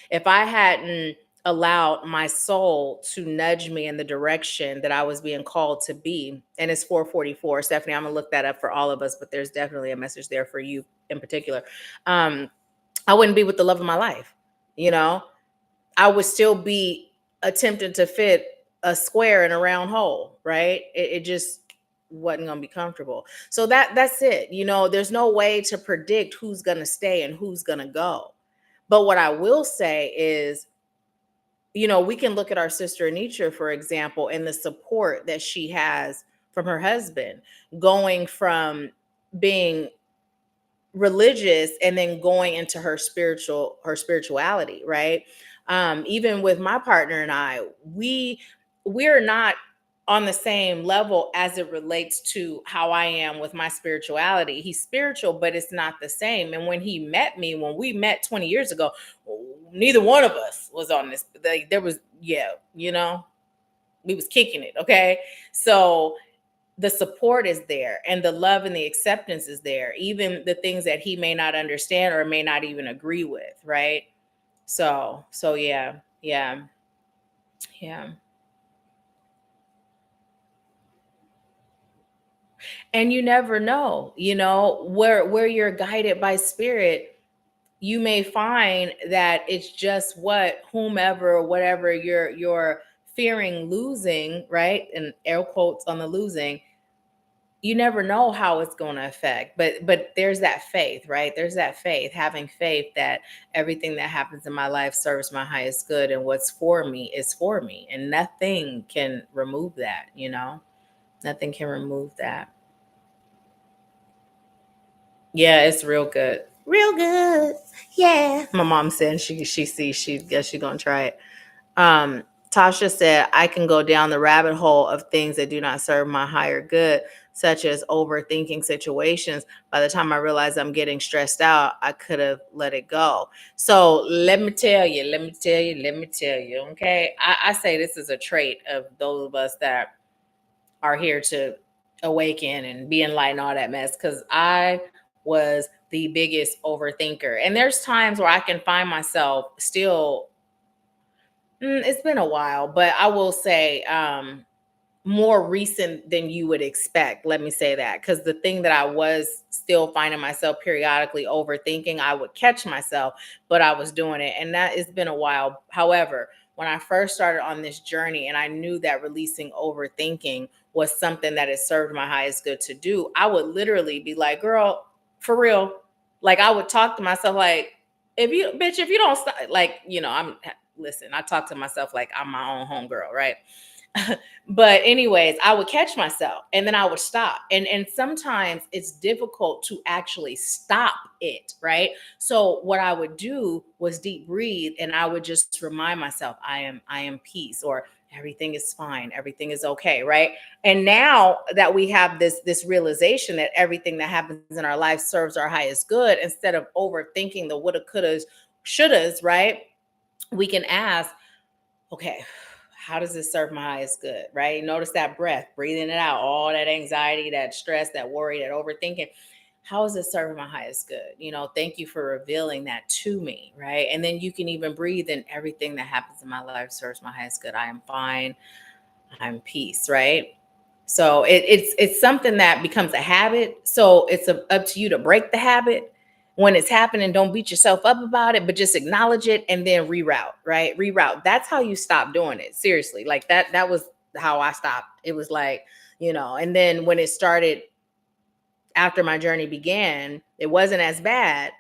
If I hadn't allowed my soul to nudge me in the direction that I was being called to be, and it's 444. Stephanie, I'm gonna look that up for all of us, but there's definitely a message there for you in particular. Um, I wouldn't be with the love of my life, you know. I would still be attempting to fit a square in a round hole, right? It just wasn't gonna be comfortable. So that's it. There's no way to predict who's gonna stay and who's gonna go. But what I will say is, we can look at our sister Anitra, for example, and the support that she has from her husband, going from being religious and then going into her spirituality, right? Even with my partner and I, we're not on the same level as it relates to how I am with my spirituality. He's spiritual, but it's not the same. And when we met 20 years ago, neither one of us was on this. Like, there was, yeah, we was kicking it. Okay. So the support is there, and the love and the acceptance is there, even the things that he may not understand or may not even agree with, right? So yeah, yeah, yeah. And you never know, where you're guided by spirit. You may find that it's just what whomever, whatever you're fearing losing, right? And air quotes on the losing. You never know how it's going to affect, but there's that faith, right? There's that faith, having faith that everything that happens in my life serves my highest good, and what's for me is for me, and nothing can remove that. Nothing can remove that. Yeah, it's real good, real good. Yeah, my mom said she sees, she guess she's gonna try it. Um, Tasha said, I can go down the rabbit hole of things that do not serve my higher good, such as overthinking situations. By the time I realize I'm getting stressed out, I could have let it go. So let me tell you, okay? I say this is a trait of those of us that are here to awaken and be enlightened, all that mess. Because I was the biggest overthinker. And there's times where I can find myself still. It's been a while, but I will say more recent than you would expect. Let me say that, because the thing that I was still finding myself periodically overthinking, I would catch myself, but I was doing it. And that it's been a while. However, when I first started on this journey and I knew that releasing overthinking was something that has served my highest good to do, I would literally be like, girl, for real. Like, I would talk to myself like, if you don't stop, like, listen, I talk to myself like I'm my own homegirl, right? But anyways, I would catch myself and then I would stop. And sometimes it's difficult to actually stop it, right? So what I would do was deep breathe, and I would just remind myself, I am peace, or everything is fine, everything is okay, right? And now that we have this realization that everything that happens in our life serves our highest good, instead of overthinking the woulda, couldas, shouldas, right? We can ask, okay, how does this serve my highest good, right? Notice that breath, breathing it out, all that anxiety, that stress, that worry, that overthinking. How is it serving my highest good? Thank you for revealing that to me, right? And then you can even breathe in, everything that happens in my life serves my highest good. I am fine. I'm peace, right? So it's something that becomes a habit. So it's up to you to break the habit when it's happening. Don't beat yourself up about it, but just acknowledge it and then reroute, right? Reroute. That's how you stop doing it. Seriously. Like that was how I stopped. It was like, and then when it started after my journey began, it wasn't as bad,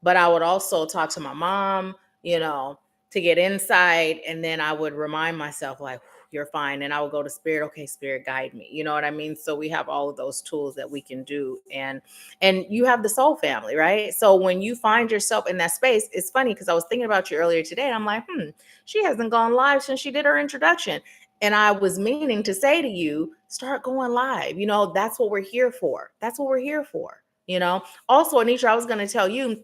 but I would also talk to my mom, to get insight. And then I would remind myself, like, you're fine. And I would go to spirit. Okay, spirit, guide me. You know what I mean? So we have all of those tools that we can do. And you have the soul family, right? So when you find yourself in that space, it's funny because I was thinking about you earlier today. And I'm like, she hasn't gone live since she did her introduction. And I was meaning to say to you, start going live. That's what we're here for. That's what we're here for. Also, Anitra, I was going to tell you,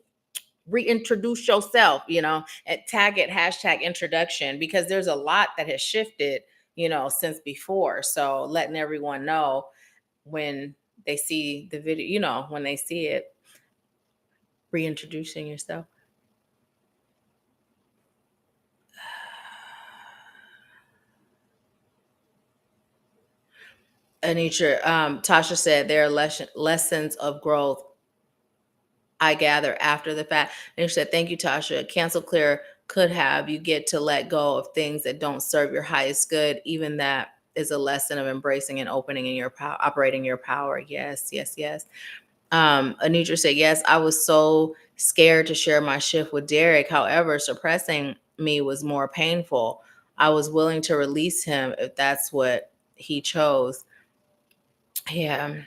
reintroduce yourself, and tag it hashtag introduction, because there's a lot that has shifted, since before. So letting everyone know when they see the video, when they see it, reintroducing yourself. Anitra, Tasha said there are lessons of growth I gather after the fact. And she said, thank you, Tasha. Cancel clear could have you get to let go of things that don't serve your highest good. Even that is a lesson of embracing and opening in your power, operating your power. Yes, yes, yes. Anitra said, yes, I was so scared to share my shift with Derek. However, suppressing me was more painful, I was willing to release him if that's what he chose. Yeah.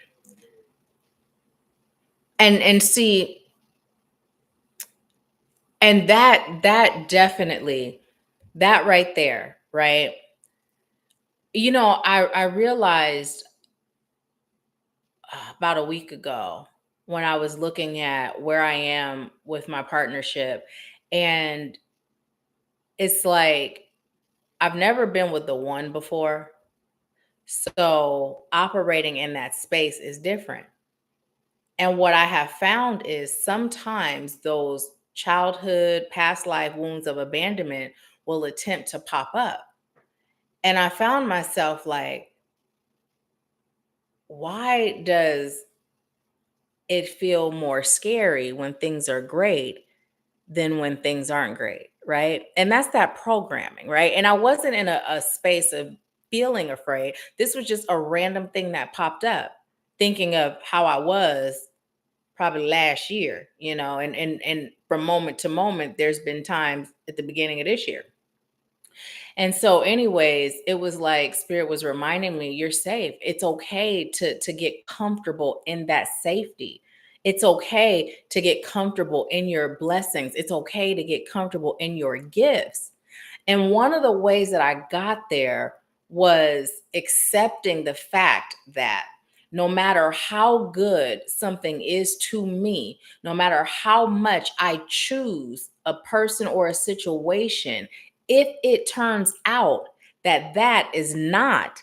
And see, and that definitely, that right there, right? I realized about a week ago when I was looking at where I am with my partnership, and it's like I've never been with the one before. So operating in that space is different. And what I have found is sometimes those childhood past life wounds of abandonment will attempt to pop up. And I found myself like, why does it feel more scary when things are great than when things aren't great? Right. And that's that programming. Right. And I wasn't in a space of feeling afraid. This was just a random thing that popped up, thinking of how I was probably last year, and from moment to moment, there's been times at the beginning of this year. And so, anyways, it was like Spirit was reminding me, you're safe. It's okay to get comfortable in that safety. It's okay to get comfortable in your blessings. It's okay to get comfortable in your gifts. And one of the ways that I got there was accepting the fact that no matter how good something is to me, no matter how much I choose a person or a situation, if it turns out that that is not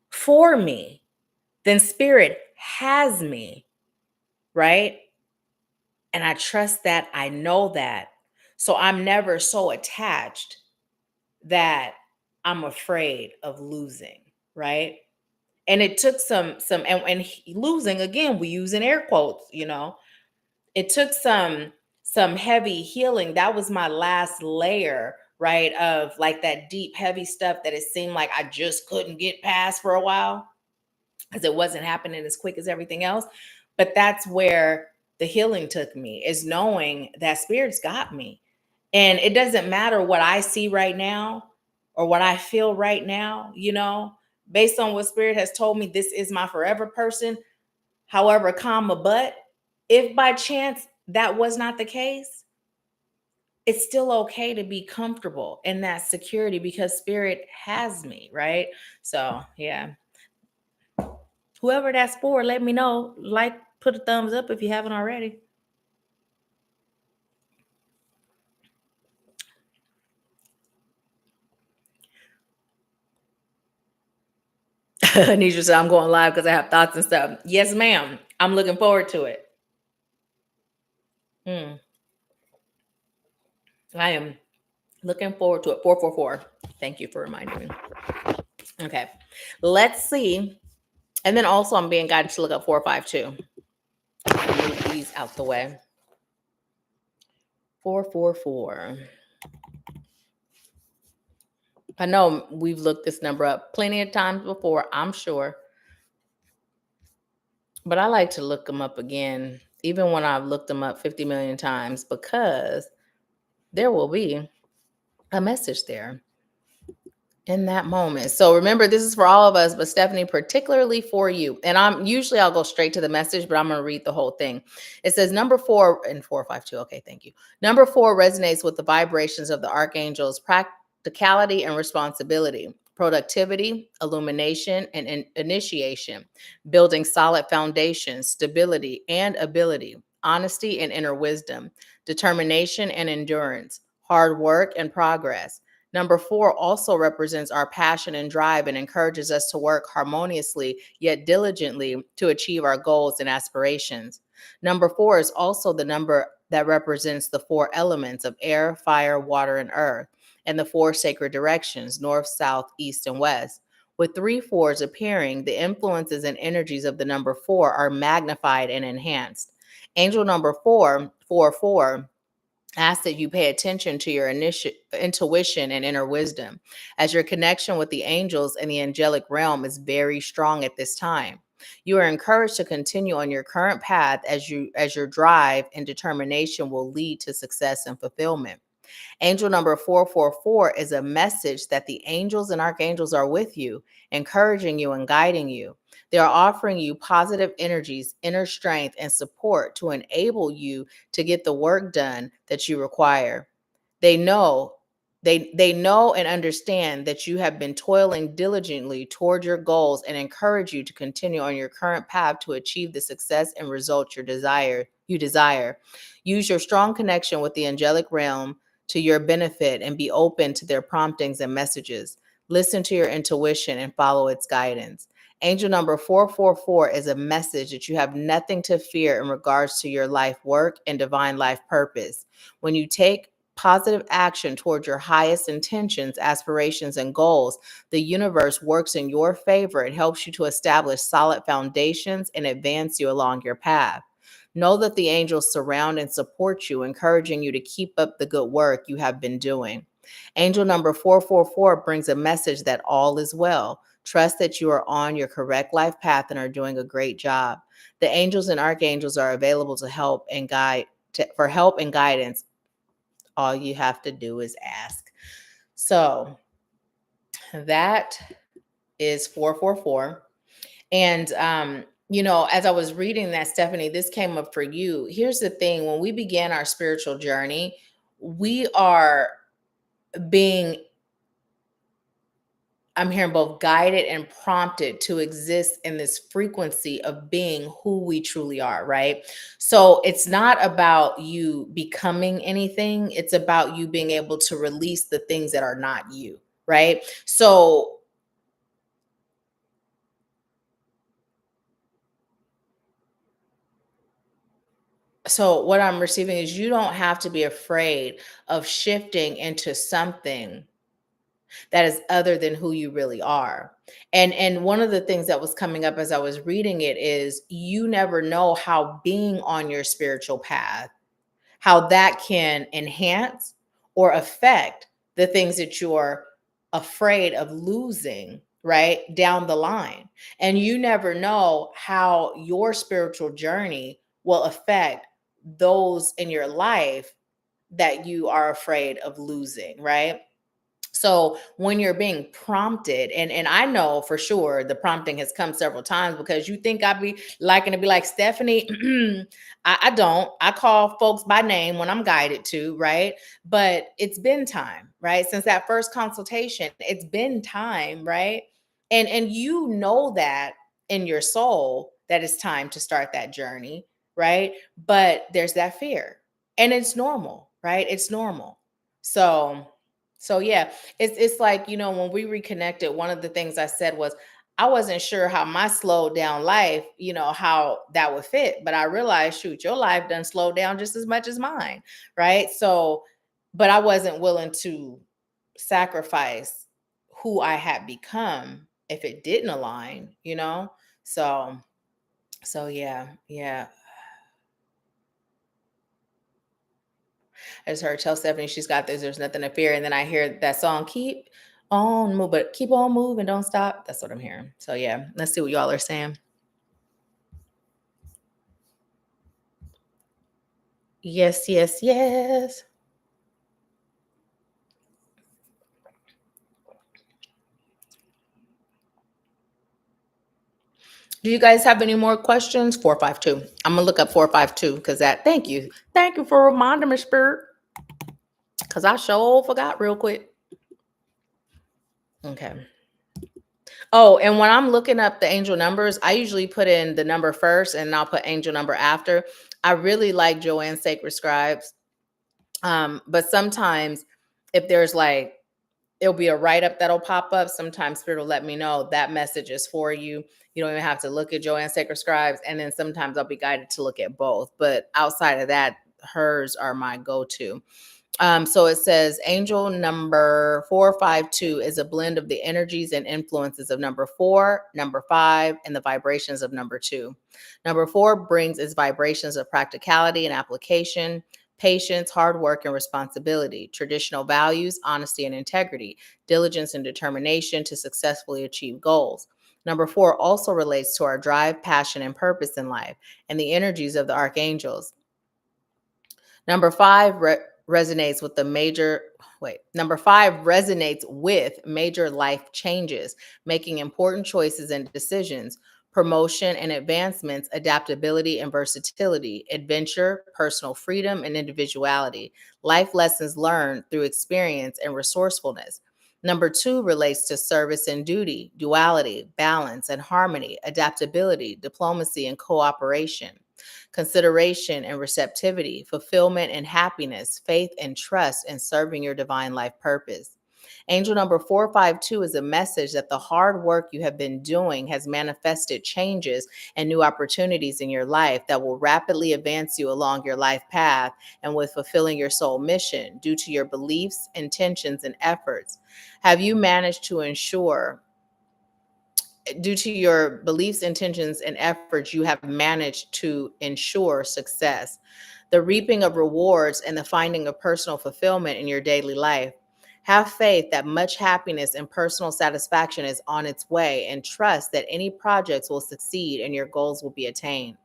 for me, then Spirit has me, right? And I trust that, I know that. So I'm never so attached that I'm afraid of losing, right? And it took losing, again, we use in air quotes. It took some heavy healing. That was my last layer, right? Of like that deep, heavy stuff that it seemed like I just couldn't get past for a while because it wasn't happening as quick as everything else. But that's where the healing took me, is knowing that Spirit's got me. And it doesn't matter what I see right now or what I feel right now, based on what Spirit has told me, this is my forever person. However, comma, but if by chance that was not the case, it's still okay to be comfortable in that security because Spirit has me, right? So, yeah. Whoever that's for, let me know. Like, put a thumbs up if you haven't already. Anisha said, I'm going live because I have thoughts and stuff. Yes, ma'am. I'm looking forward to it. Mm, I am looking forward to it. 444. Thank you for reminding me. Okay. Let's see. And then also, I'm being guided to look up 452. Move these out the way. 444. I know we've looked this number up plenty of times before, I'm sure. But I like to look them up again, even when I've looked them up 50 million times, because there will be a message there in that moment. So remember, this is for all of us, but Stephanie, particularly for you. And I'll go straight to the message, but I'm going to read the whole thing. It says number 4 and 452. Okay, thank you. Number 4 resonates with the vibrations of the archangels, practicality and responsibility, productivity, illumination, and initiation, building solid foundations, stability and ability, honesty and inner wisdom, determination and endurance, hard work and progress. Number 4 also represents our passion and drive and encourages us to work harmoniously yet diligently to achieve our goals and aspirations. Number 4 is also the number that represents the 4 elements of air, fire, water, and earth, and the 4 sacred directions, north, south, east, and west. With 3 fours appearing, the influences and energies of the number 4 are magnified and enhanced. Angel number 444, ask that you pay attention to your intuition and inner wisdom, as your connection with the angels and the angelic realm is very strong at this time. You are encouraged to continue on your current path as your drive and determination will lead to success and fulfillment. Angel number 444 is a message that the angels and archangels are with you, encouraging you and guiding you. They are offering you positive energies, inner strength, and support to enable you to get the work done that you require. They know they know and understand that you have been toiling diligently toward your goals and encourage you to continue on your current path to achieve the success and results you desire. Use your strong connection with the angelic realm to your benefit and be open to their promptings and messages. Listen to your intuition and follow its guidance. Angel number 444 is a message that you have nothing to fear in regards to your life work and divine life purpose. When you take positive action towards your highest intentions, aspirations, and goals, the universe works in your favor and helps you to establish solid foundations and advance you along your path. Know that the angels surround and support you, encouraging you to keep up the good work you have been doing. Angel number 444 brings a message that all is well. Trust that you are on your correct life path and are doing a great job. The angels and archangels are available to help and guide for help and guidance. All you have to do is ask. So that is 444. And as I was reading that, Stephanie, this came up for you. Here's the thing: when we began our spiritual journey, we are being, I'm hearing, both guided and prompted to exist in this frequency of being who we truly are, right? So it's not about you becoming anything, it's about you being able to release the things that are not you, right? So what I'm receiving is you don't have to be afraid of shifting into something that is other than who you really are. And one of the things that was coming up as I was reading it is you never know how being on your spiritual path, how that can enhance or affect the things that you're afraid of losing, right? Down the line. And you never know how your spiritual journey will affect those in your life that you are afraid of losing, right? So when you're being prompted, and I know for sure the prompting has come several times, because you think I'd be liking to be like, Stephanie, I don't. I call folks by name when I'm guided to, right? But it's been time, right? Since that first consultation, it's been time, right? And you know that in your soul that it's time to start that journey, right? But there's that fear. And it's normal, right? It's normal. So yeah, it's like, when we reconnected, one of the things I said was I wasn't sure how my slowed down life, how that would fit. But I realized, shoot, your life done slowed down just as much as mine. Right. So, but I wasn't willing to sacrifice who I had become if it didn't align. So, yeah. I just heard tell Stephanie she's got this. There's nothing to fear. And then I hear that song, keep on move, but keep on moving, don't stop. That's what I'm hearing. So yeah, let's see what y'all are saying. Yes, yes, yes. Do you guys have any more questions? 452. I'm gonna look up 452 because thank you. Thank you for reminding me, Spirit. Because I sure forgot real quick. Okay. Oh, and when I'm looking up the angel numbers, I usually put in the number first and I'll put angel number after. I really like Joanne's Sacred Scribes. But sometimes if there's like, it'll be a write-up that'll pop up. Sometimes Spirit will let me know that message is for you. You don't even have to look at Joanne Sacred Scribes. And then sometimes I'll be guided to look at both. But outside of that, hers are my go-to. So it says angel number 452 is a blend of the energies and influences of number 4, number 5, and the vibrations of number 2. Number 4 brings its vibrations of practicality and application, patience, hard work, and responsibility, traditional values, honesty and integrity, diligence and determination to successfully achieve goals. Number 4 also relates to our drive, passion, and purpose in life and the energies of the archangels. Number 5 resonates with the major wait number 5 resonates with major life changes, making important choices and decisions, promotion and advancements, adaptability and versatility, adventure, personal freedom and individuality, life lessons learned through experience and resourcefulness. Number 2 relates to service and duty, duality, balance and harmony, adaptability, diplomacy and cooperation, consideration and receptivity, fulfillment and happiness, faith and trust, and serving your divine life purpose. Angel number 452 is a message that the hard work you have been doing has manifested changes and new opportunities in your life that will rapidly advance you along your life path and with fulfilling your soul mission due to your beliefs, intentions, and efforts. Have you managed to ensure due to your beliefs, intentions, and efforts, you have managed to ensure success, the reaping of rewards, and the finding of personal fulfillment in your daily life? Have faith that much happiness and personal satisfaction is on its way, and trust that any projects will succeed and your goals will be attained.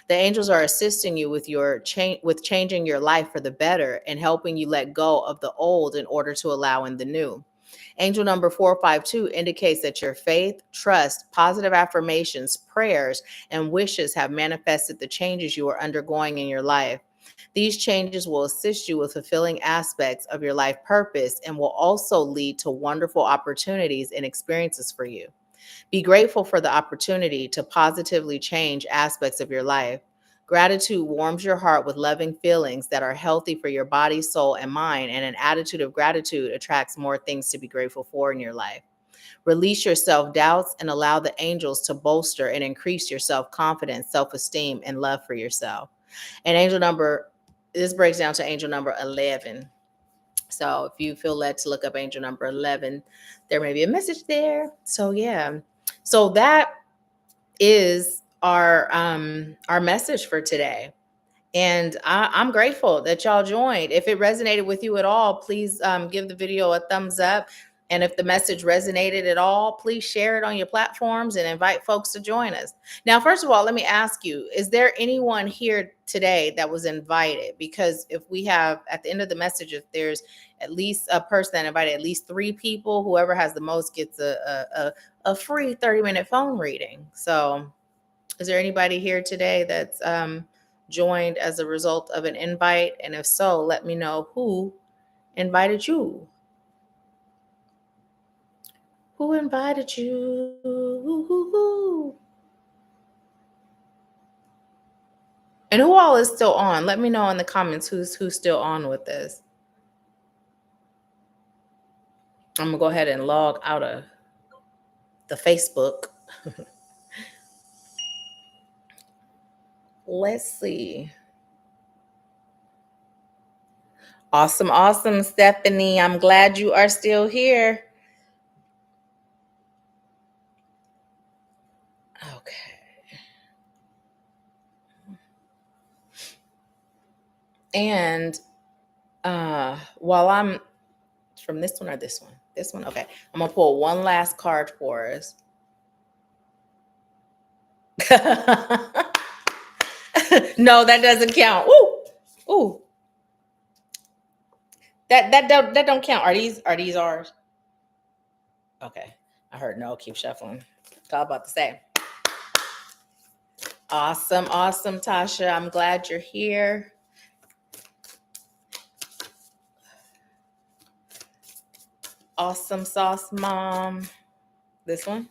The angels are assisting you with with changing your life for the better and helping you let go of the old in order to allow in the new. Angel number 452 indicates that your faith, trust, positive affirmations, prayers, and wishes have manifested the changes you are undergoing in your life. These changes will assist you with fulfilling aspects of your life purpose and will also lead to wonderful opportunities and experiences for you. Be grateful for the opportunity to positively change aspects of your life. Gratitude warms your heart with loving feelings that are healthy for your body, soul, and mind, and an attitude of gratitude attracts more things to be grateful for in your life. Release your self doubts and allow the angels to bolster and increase your self confidence, self esteem, and love for yourself. And this breaks down to angel number 11. So if you feel led to look up angel number 11, there may be a message there. So yeah. So that is our message for today. And I'm grateful that y'all joined. If it resonated with you at all, please give the video a thumbs up. And if the message resonated at all, please share it on your platforms and invite folks to join us. Now, first of all, let me ask you, is there anyone here today that was invited? Because if we have, at the end of the message, if there's at least a person that invited at least 3 people, whoever has the most gets a free 30-minute phone reading. So is there anybody here today that's joined as a result of an invite? And if so, let me know who invited you. Who invited you? And who all is still on? Let me know in the comments who's still on with this. I'm gonna go ahead and log out of the Facebook. Let's see. Awesome, awesome, Stephanie. I'm glad you are still here. Okay. And while I'm from this one or this one? This one? Okay. I'm gonna pull one last card for us. No, that doesn't count. Ooh, ooh. That don't count. Are these ours? Okay. I heard no. Keep shuffling. I was about to say. Awesome, awesome, Tasha. I'm glad you're here. Awesome sauce, mom. This one.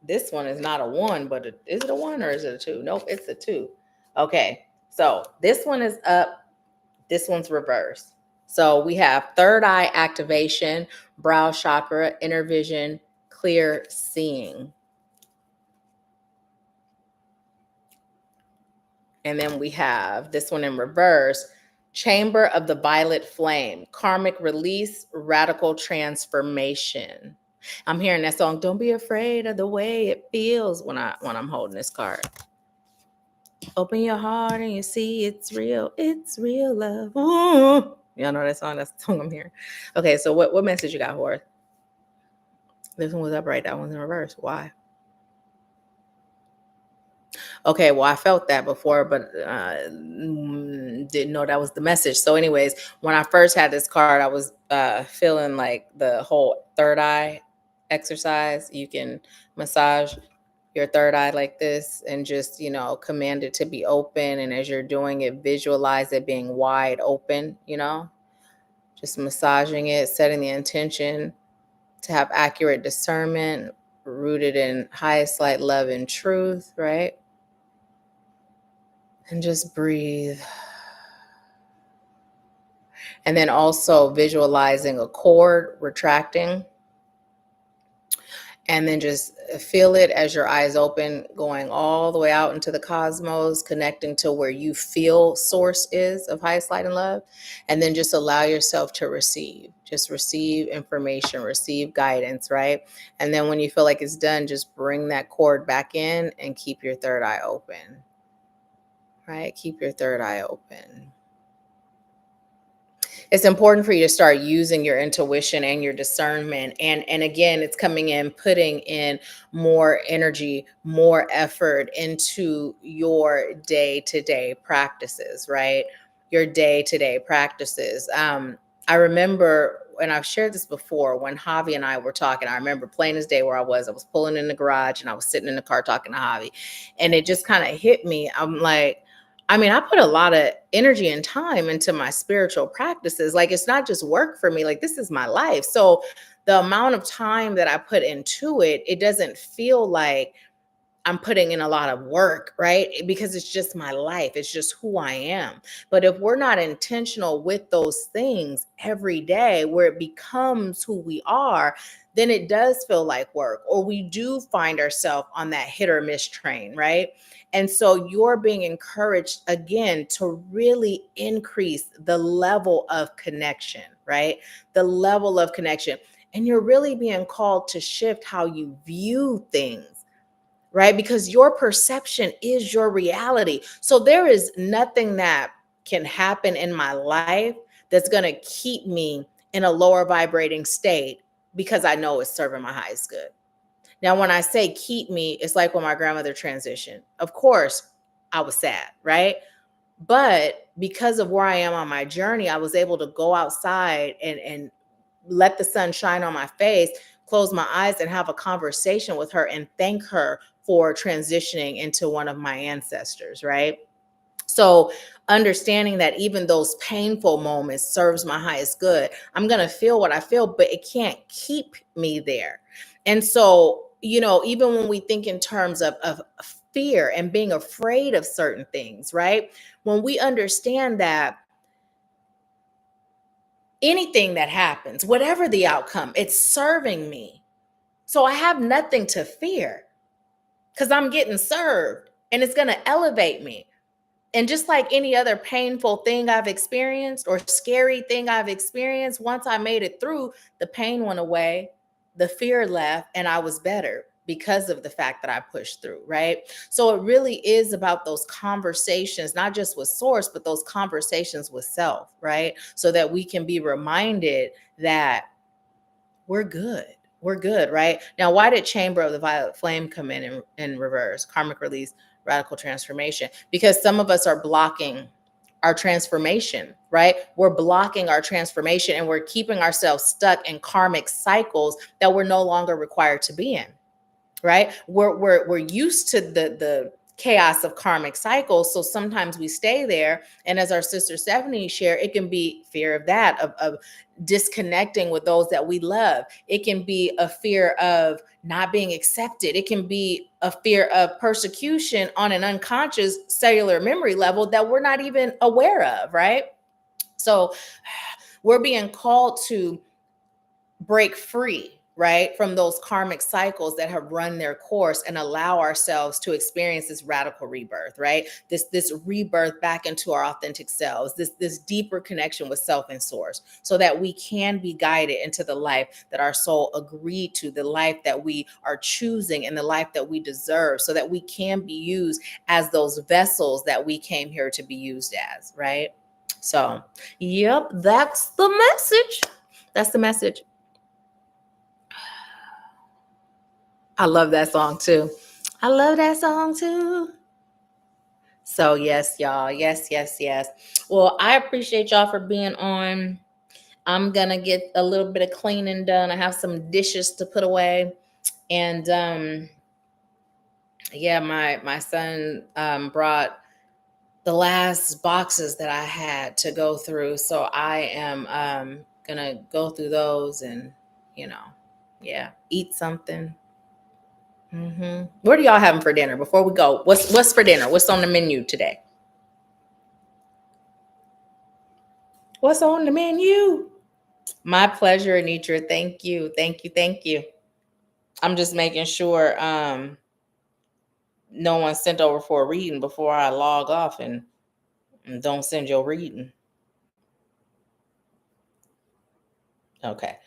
This one is not a 1, but is it a 1 or is it a 2? Nope, it's a 2. Okay. So this one is up. This one's reverse. So we have third eye activation, brow chakra, inner vision, clear seeing. And then we have this one in reverse, chamber of the violet flame, karmic release, radical transformation. I'm hearing that song, Don't Be Afraid of the Way It Feels, when I'm holding this card. Open your heart and you see it's real love. Ooh. Y'all know that song? That's the song I'm hearing. Okay, so what message you got, Horace? This one was upright, that one's in reverse. Why? Okay, well, I felt that before, but didn't know that was the message. So anyways, when I first had this card, I was feeling like the whole third eye exercise. You can massage your third eye like this and just, command it to be open. And as you're doing it, visualize it being wide open, just massaging it, setting the intention to have accurate discernment rooted in highest light, love, and truth, right? And just breathe. And then also visualizing a cord retracting. And then just feel it as your eyes open, going all the way out into the cosmos, connecting to where you feel source is of highest light and love. And then just allow yourself to receive. Just receive information, receive guidance, right? And then when you feel like it's done, just bring that cord back in and keep your third eye open, right? Keep your third eye open. It's important for you to start using your intuition and your discernment. And again, it's coming in, putting in more energy, more effort into your day-to-day practices, right? Your day-to-day practices. I remember, and I've shared this before, when Javi and I were talking, I remember plain as day where I was pulling in the garage and I was sitting in the car talking to Javi, and it just kind of hit me. I'm like, I put a lot of energy and time into my spiritual practices. Like, it's not just work for me. Like, this is my life. So the amount of time that I put into it, it doesn't feel like I'm putting in a lot of work, right? Because it's just my life. It's just who I am. But if we're not intentional with those things every day, where it becomes who we are, then it does feel like work, or we do find ourselves on that hit or miss train, right? And so you're being encouraged again to really increase the level of connection, right? The level of connection. And you're really being called to shift how you view things, right? Because your perception is your reality. So there is nothing that can happen in my life that's going to keep me in a lower vibrating state because I know it's serving my highest good. Now, when I say keep me, it's like when my grandmother transitioned. Of course, I was sad, right? But because of where I am on my journey, I was able to go outside and let the sun shine on my face, close my eyes, and have a conversation with her and thank her for transitioning into one of my ancestors, right? So understanding that even those painful moments serves my highest good. I'm going to feel what I feel, but it can't keep me there. And so, even when we think in terms of fear and being afraid of certain things, right? When we understand that anything that happens, whatever the outcome, it's serving me. So I have nothing to fear because I'm getting served and it's going to elevate me. And just like any other painful thing I've experienced or scary thing I've experienced, once I made it through, the pain went away, the fear left, and I was better because of the fact that I pushed through, right? So it really is about those conversations, not just with source, but those conversations with self, right? So that we can be reminded that we're good. We're good, right? Now, why did Chamber of the Violet Flame come in reverse? Karmic release, radical transformation. Because some of us are blocking our transformation, right? We're blocking our transformation and we're keeping ourselves stuck in karmic cycles that we're no longer required to be in, right? We're used to the chaos of karmic cycles, so sometimes we stay there. And as our sister Stephanie shared, it can be fear of that, of disconnecting with those that we love. It can be a fear of not being accepted. It can be a fear of persecution on an unconscious cellular memory level that we're not even aware of, right? So we're being called to break free, right, from those karmic cycles that have run their course and allow ourselves to experience this radical rebirth, right? This rebirth back into our authentic selves, this deeper connection with self and source, so that we can be guided into the life that our soul agreed to, the life that we are choosing, and the life that we deserve, so that we can be used as those vessels that we came here to be used as, right? So, yep, that's the message. That's the message. I love that song too. I love that song too. So yes, y'all. Yes, yes, yes. Well, I appreciate y'all for being on. I'm gonna get a little bit of cleaning done. I have some dishes to put away. And yeah, my son brought the last boxes that I had to go through. So I am gonna go through those and, you know, yeah, eat something. What are y'all having for dinner before we go? What's for dinner? What's on the menu today? What's on the menu? My pleasure, Anitra. Thank you. Thank you. Thank you. I'm just making sure no one sent over for a reading before I log off and don't send your reading. Okay.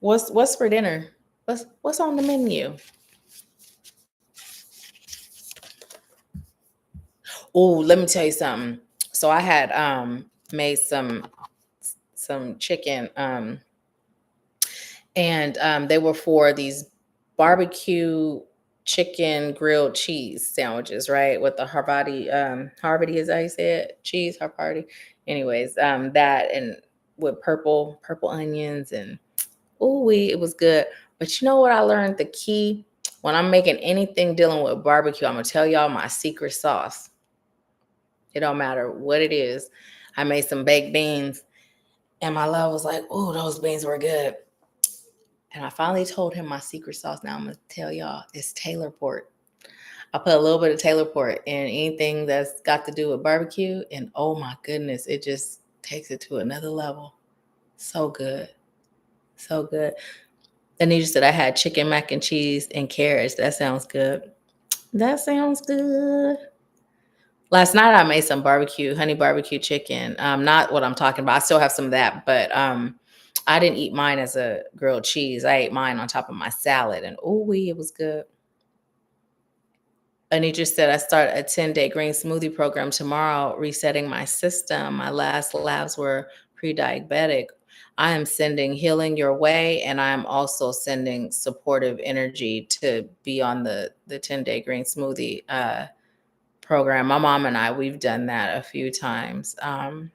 What's for dinner? What's on the menu? Oh, let me tell you something. So I had made some chicken and they were for these barbecue chicken grilled cheese sandwiches, right? With the Harvard is how you say it, cheese Harvard. Anyways, that and with purple onions and ooh, it was good. But you know what I learned? The key when I'm making anything dealing with barbecue, I'm gonna tell y'all my secret sauce. It don't matter what it is. I made some baked beans, and my love was like, "Oh, those beans were good." And I finally told him my secret sauce. Now I'm gonna tell y'all it's Taylor port. I put a little bit of Taylor port in anything that's got to do with barbecue, and oh my goodness, it just takes it to another level. So good, so good. And you said I had chicken mac and cheese and carrots. That sounds good. That sounds good. Last night I made some honey barbecue chicken. Not what I'm talking about. I still have some of that, but I didn't eat mine as a grilled cheese. I ate mine on top of my salad, and ooh wee, it was good. Anitra said I start a 10-day green smoothie program tomorrow, resetting my system. My last labs were pre-diabetic. I am sending healing your way, and I am also sending supportive energy to be on the 10-day green smoothie program. My mom and I, we've done that a few times. The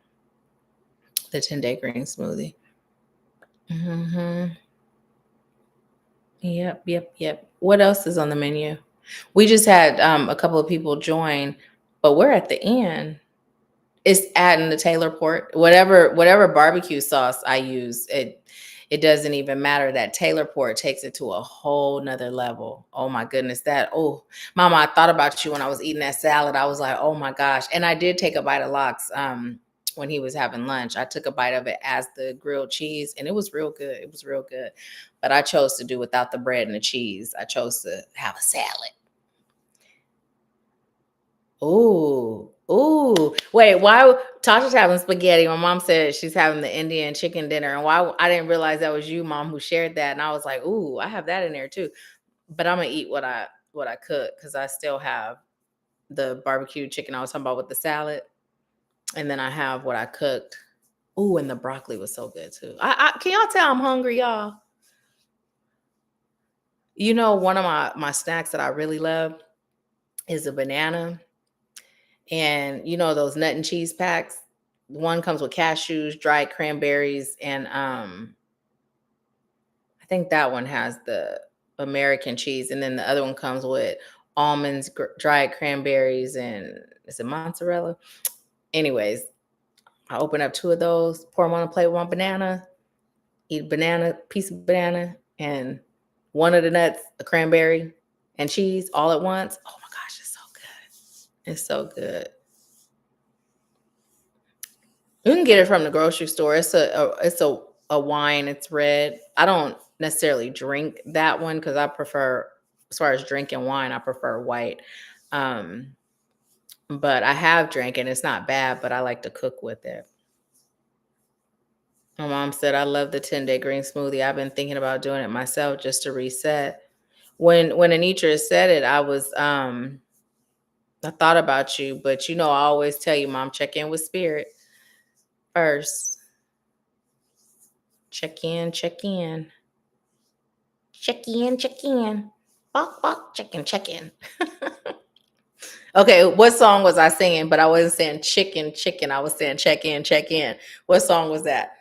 10-day green smoothie. Yep, yep, yep. What else is on the menu? We just had a couple of people join, but we're at the end. It's adding the Taylor port. Whatever barbecue sauce I use, it doesn't even matter. That Taylor port takes it to a whole nother level. Oh my goodness. Mama, I thought about you when I was eating that salad. I was like, oh my gosh. And I did take a bite of lox when he was having lunch. I took a bite of it as the grilled cheese, and it was real good. It was real good. But I chose to do without the bread and the cheese. I chose to have a salad. Ooh, ooh. Wait, why Tasha's having spaghetti? My mom said she's having the Indian chicken dinner. And why I didn't realize that was you, Mom, who shared that. And I was like, ooh, I have that in there too. But I'm gonna eat what I cook because I still have the barbecue chicken I was talking about with the salad. And then I have what I cooked. Ooh, and the broccoli was so good too. I can y'all tell I'm hungry, y'all? You know, one of my snacks that I really love is a banana. And you know those nut and cheese packs? One comes with cashews, dried cranberries, and I think that one has the American cheese, and then the other one comes with almonds, dried cranberries, and is it mozzarella? Anyways, I open up two of those, pour them on a plate with one banana, eat a banana, piece of banana, and one of the nuts, a cranberry, and cheese all at once. Oh my gosh, it's so good. It's so good. You can get it from the grocery store. It's a wine. It's red. I don't necessarily drink that one because I prefer, as far as drinking wine, I prefer white. Um, but I have drank and it's not bad. But I like to cook with it. My mom said I love the 10-day green smoothie. I've been thinking about doing it myself just to reset. When Anitra said it, I thought about you, but you know I always tell you, Mom, check in with spirit first. Check in, check in. Check in, check in. Bok, bok, check in, check in. Okay, what song was I singing? But I wasn't saying chicken, chicken. I was saying check in, check in. What song was that?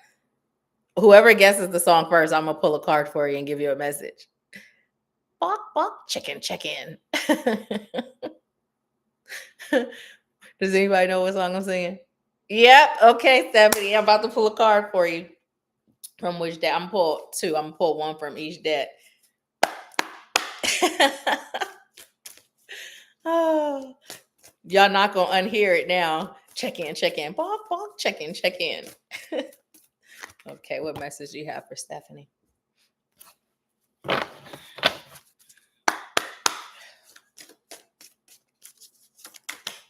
Whoever guesses the song first, I'm gonna pull a card for you and give you a message. Bok, bok, chicken, check in. Does anybody know what song I'm singing? Yep. Okay, Stephanie. I'm about to pull a card for you. From which deck? I'm gonna pull two. I'm gonna pull one from each deck. Oh, y'all not gonna unhear it now. Check in, check in. Bok, bok, check in, check in. Okay, what message do you have for Stephanie?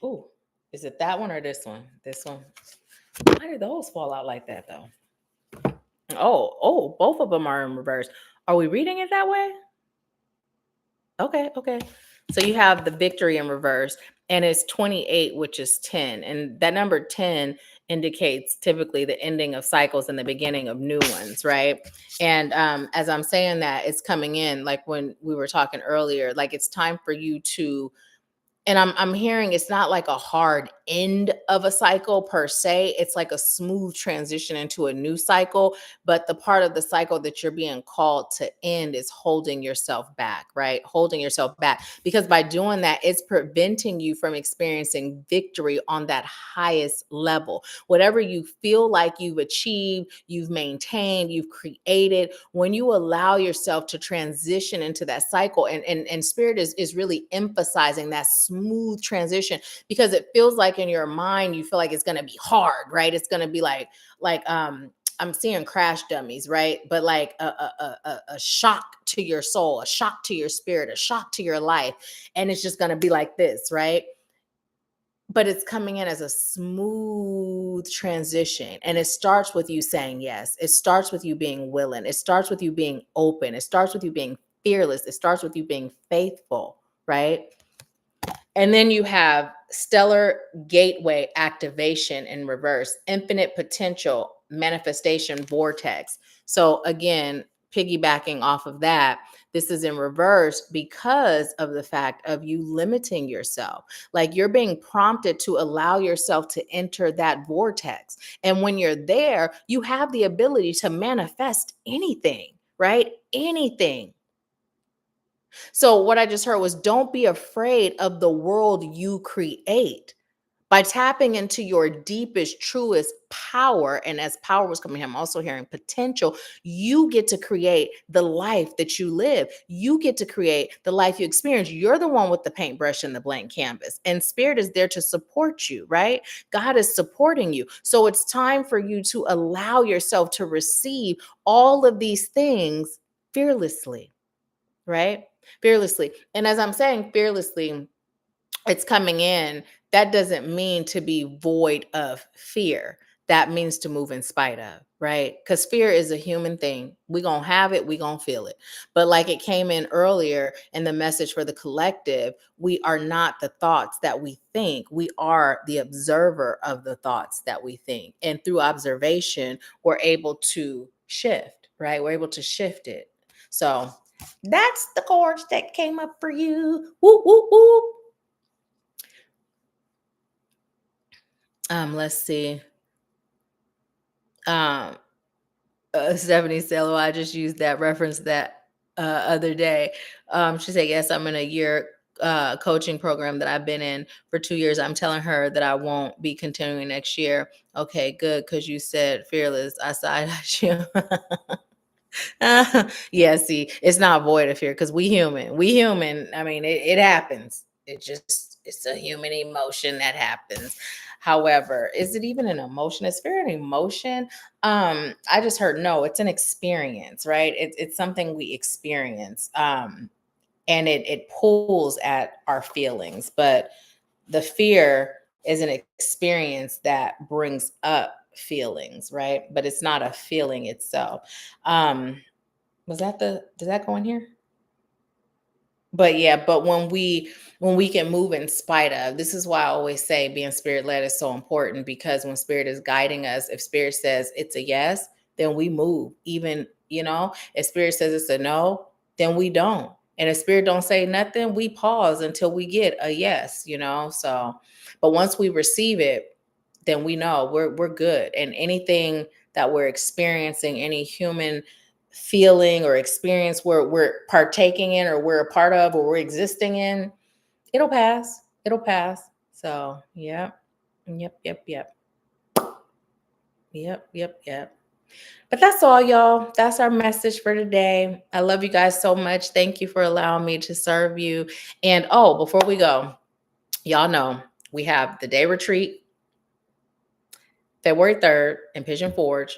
Oh, is it that one or this one? This one. Why did those fall out like that though? Oh, both of them are in reverse. Are we reading it that way? Okay, okay. So you have the victory in reverse, and it's 28, which is 10. And that number 10 indicates typically the ending of cycles and the beginning of new ones, right? And as I'm saying that, it's coming in like when we were talking earlier, like it's time for you to, and I'm hearing it's not like a hard end of a cycle per se. It's like a smooth transition into a new cycle. But the part of the cycle that you're being called to end is holding yourself back, right? Holding yourself back. Because by doing that, it's preventing you from experiencing victory on that highest level. Whatever you feel like you've achieved, you've maintained, you've created, when you allow yourself to transition into that cycle, and Spirit is really emphasizing that smooth transition, because it feels like in your mind you feel like it's going to be hard, right? It's going to be like I'm seeing crash dummies, right? But like a shock to your soul, a shock to your spirit, a shock to your life, and it's just going to be like this, right? But it's coming in as a smooth transition, and it starts with you saying yes. It starts with you being willing. It starts with you being open. It starts with you being fearless. It starts with you being faithful, right? And then you have stellar gateway activation in reverse, infinite potential manifestation vortex. So again, piggybacking off of that, this is in reverse because of the fact of you limiting yourself. Like you're being prompted to allow yourself to enter that vortex. And when you're there, you have the ability to manifest anything, right? Anything. So what I just heard was don't be afraid of the world you create. By tapping into your deepest, truest power, and as power was coming, I'm also hearing potential, you get to create the life that you live. You get to create the life you experience. You're the one with the paintbrush and the blank canvas, and Spirit is there to support you, right? God is supporting you. So it's time for you to allow yourself to receive all of these things fearlessly, right? Fearlessly. And as I'm saying fearlessly, it's coming in. That doesn't mean to be void of fear. That means to move in spite of, right? Because fear is a human thing. We're going to have it, we're going to feel it. But like it came in earlier in the message for the collective, we are not the thoughts that we think. We are the observer of the thoughts that we think. And through observation, we're able to shift, right? We're able to shift it. So that's the cards that came up for you. Whoop, whoop, whoop. Let's see. Um, Stephanie said, "Oh, I just used that reference that other day." She said, "Yes, I'm in a year coaching program that I've been in for 2 years. I'm telling her that I won't be continuing next year." Okay, good, because you said fearless. I side you. Yeah, see, it's not void of fear because we human. We human. I mean, it happens. It's a human emotion that happens. However, is it even an emotion? Is fear an emotion? I just heard no, it's an experience, right? It's something we experience. And it pulls at our feelings, but the fear is an experience that brings up feelings, right? But it's not a feeling itself. Was that did that go in here? But yeah, but when we can move in spite of, this is why I always say being spirit led is so important, because when spirit is guiding us, if spirit says it's a yes, then we move. Even, if spirit says it's a no, then we don't. And if spirit don't say nothing, we pause until we get a yes, you know. So, but once we receive it, then we know we're good. And anything that we're experiencing, any human feeling or experience where we're partaking in or we're a part of or we're existing in, it'll pass. It'll pass. So, yep. Yep, yep, yep. Yep, yep, yep. But that's all, y'all. That's our message for today. I love you guys so much. Thank you for allowing me to serve you. And oh, before we go, y'all know we have the day retreat February 3rd in Pigeon Forge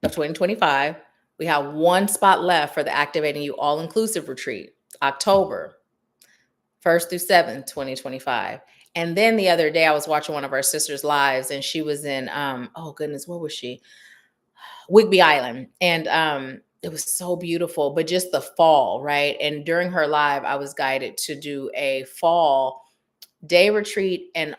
of 2025. We have one spot left for the Activating You All Inclusive Retreat, October 1st through 7th, 2025. And then the other day I was watching one of our sisters' lives and she was in oh goodness, what was she? Whigby Island. And it was so beautiful, but just the fall, right? And during her live, I was guided to do a fall day retreat and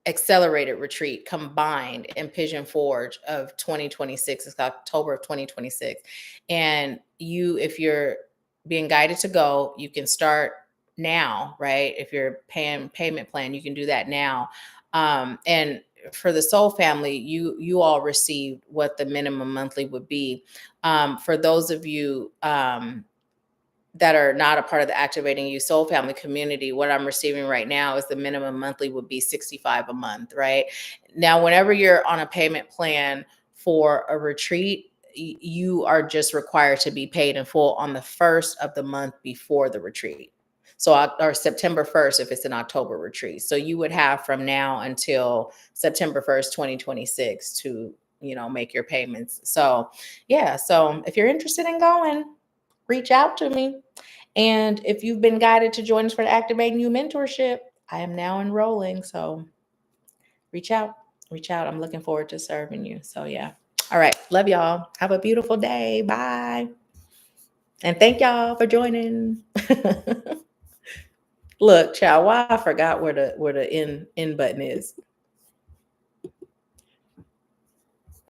accelerated retreat combined in Pigeon Forge of 2026. It's October of 2026. And you, if you're being guided to go, you can start now, right? If you're paying payment plan, you can do that now. And for the Soul family, you all received what the minimum monthly would be. For those of you that are not a part of the Activating You Soul Family community, what I'm receiving right now is the minimum monthly would be $65 a month, right? Now, whenever you're on a payment plan for a retreat, you are just required to be paid in full on the first of the month before the retreat. So, or September 1st, if it's an October retreat. So you would have from now until September 1st, 2026 to, make your payments. So yeah. So if you're interested in going, reach out to me. And if you've been guided to join us for the Activating You mentorship, I am now enrolling. So reach out, reach out. I'm looking forward to serving you. So yeah. All right. Love y'all. Have a beautiful day. Bye. And thank y'all for joining. Look, child, why I forgot where the end button is.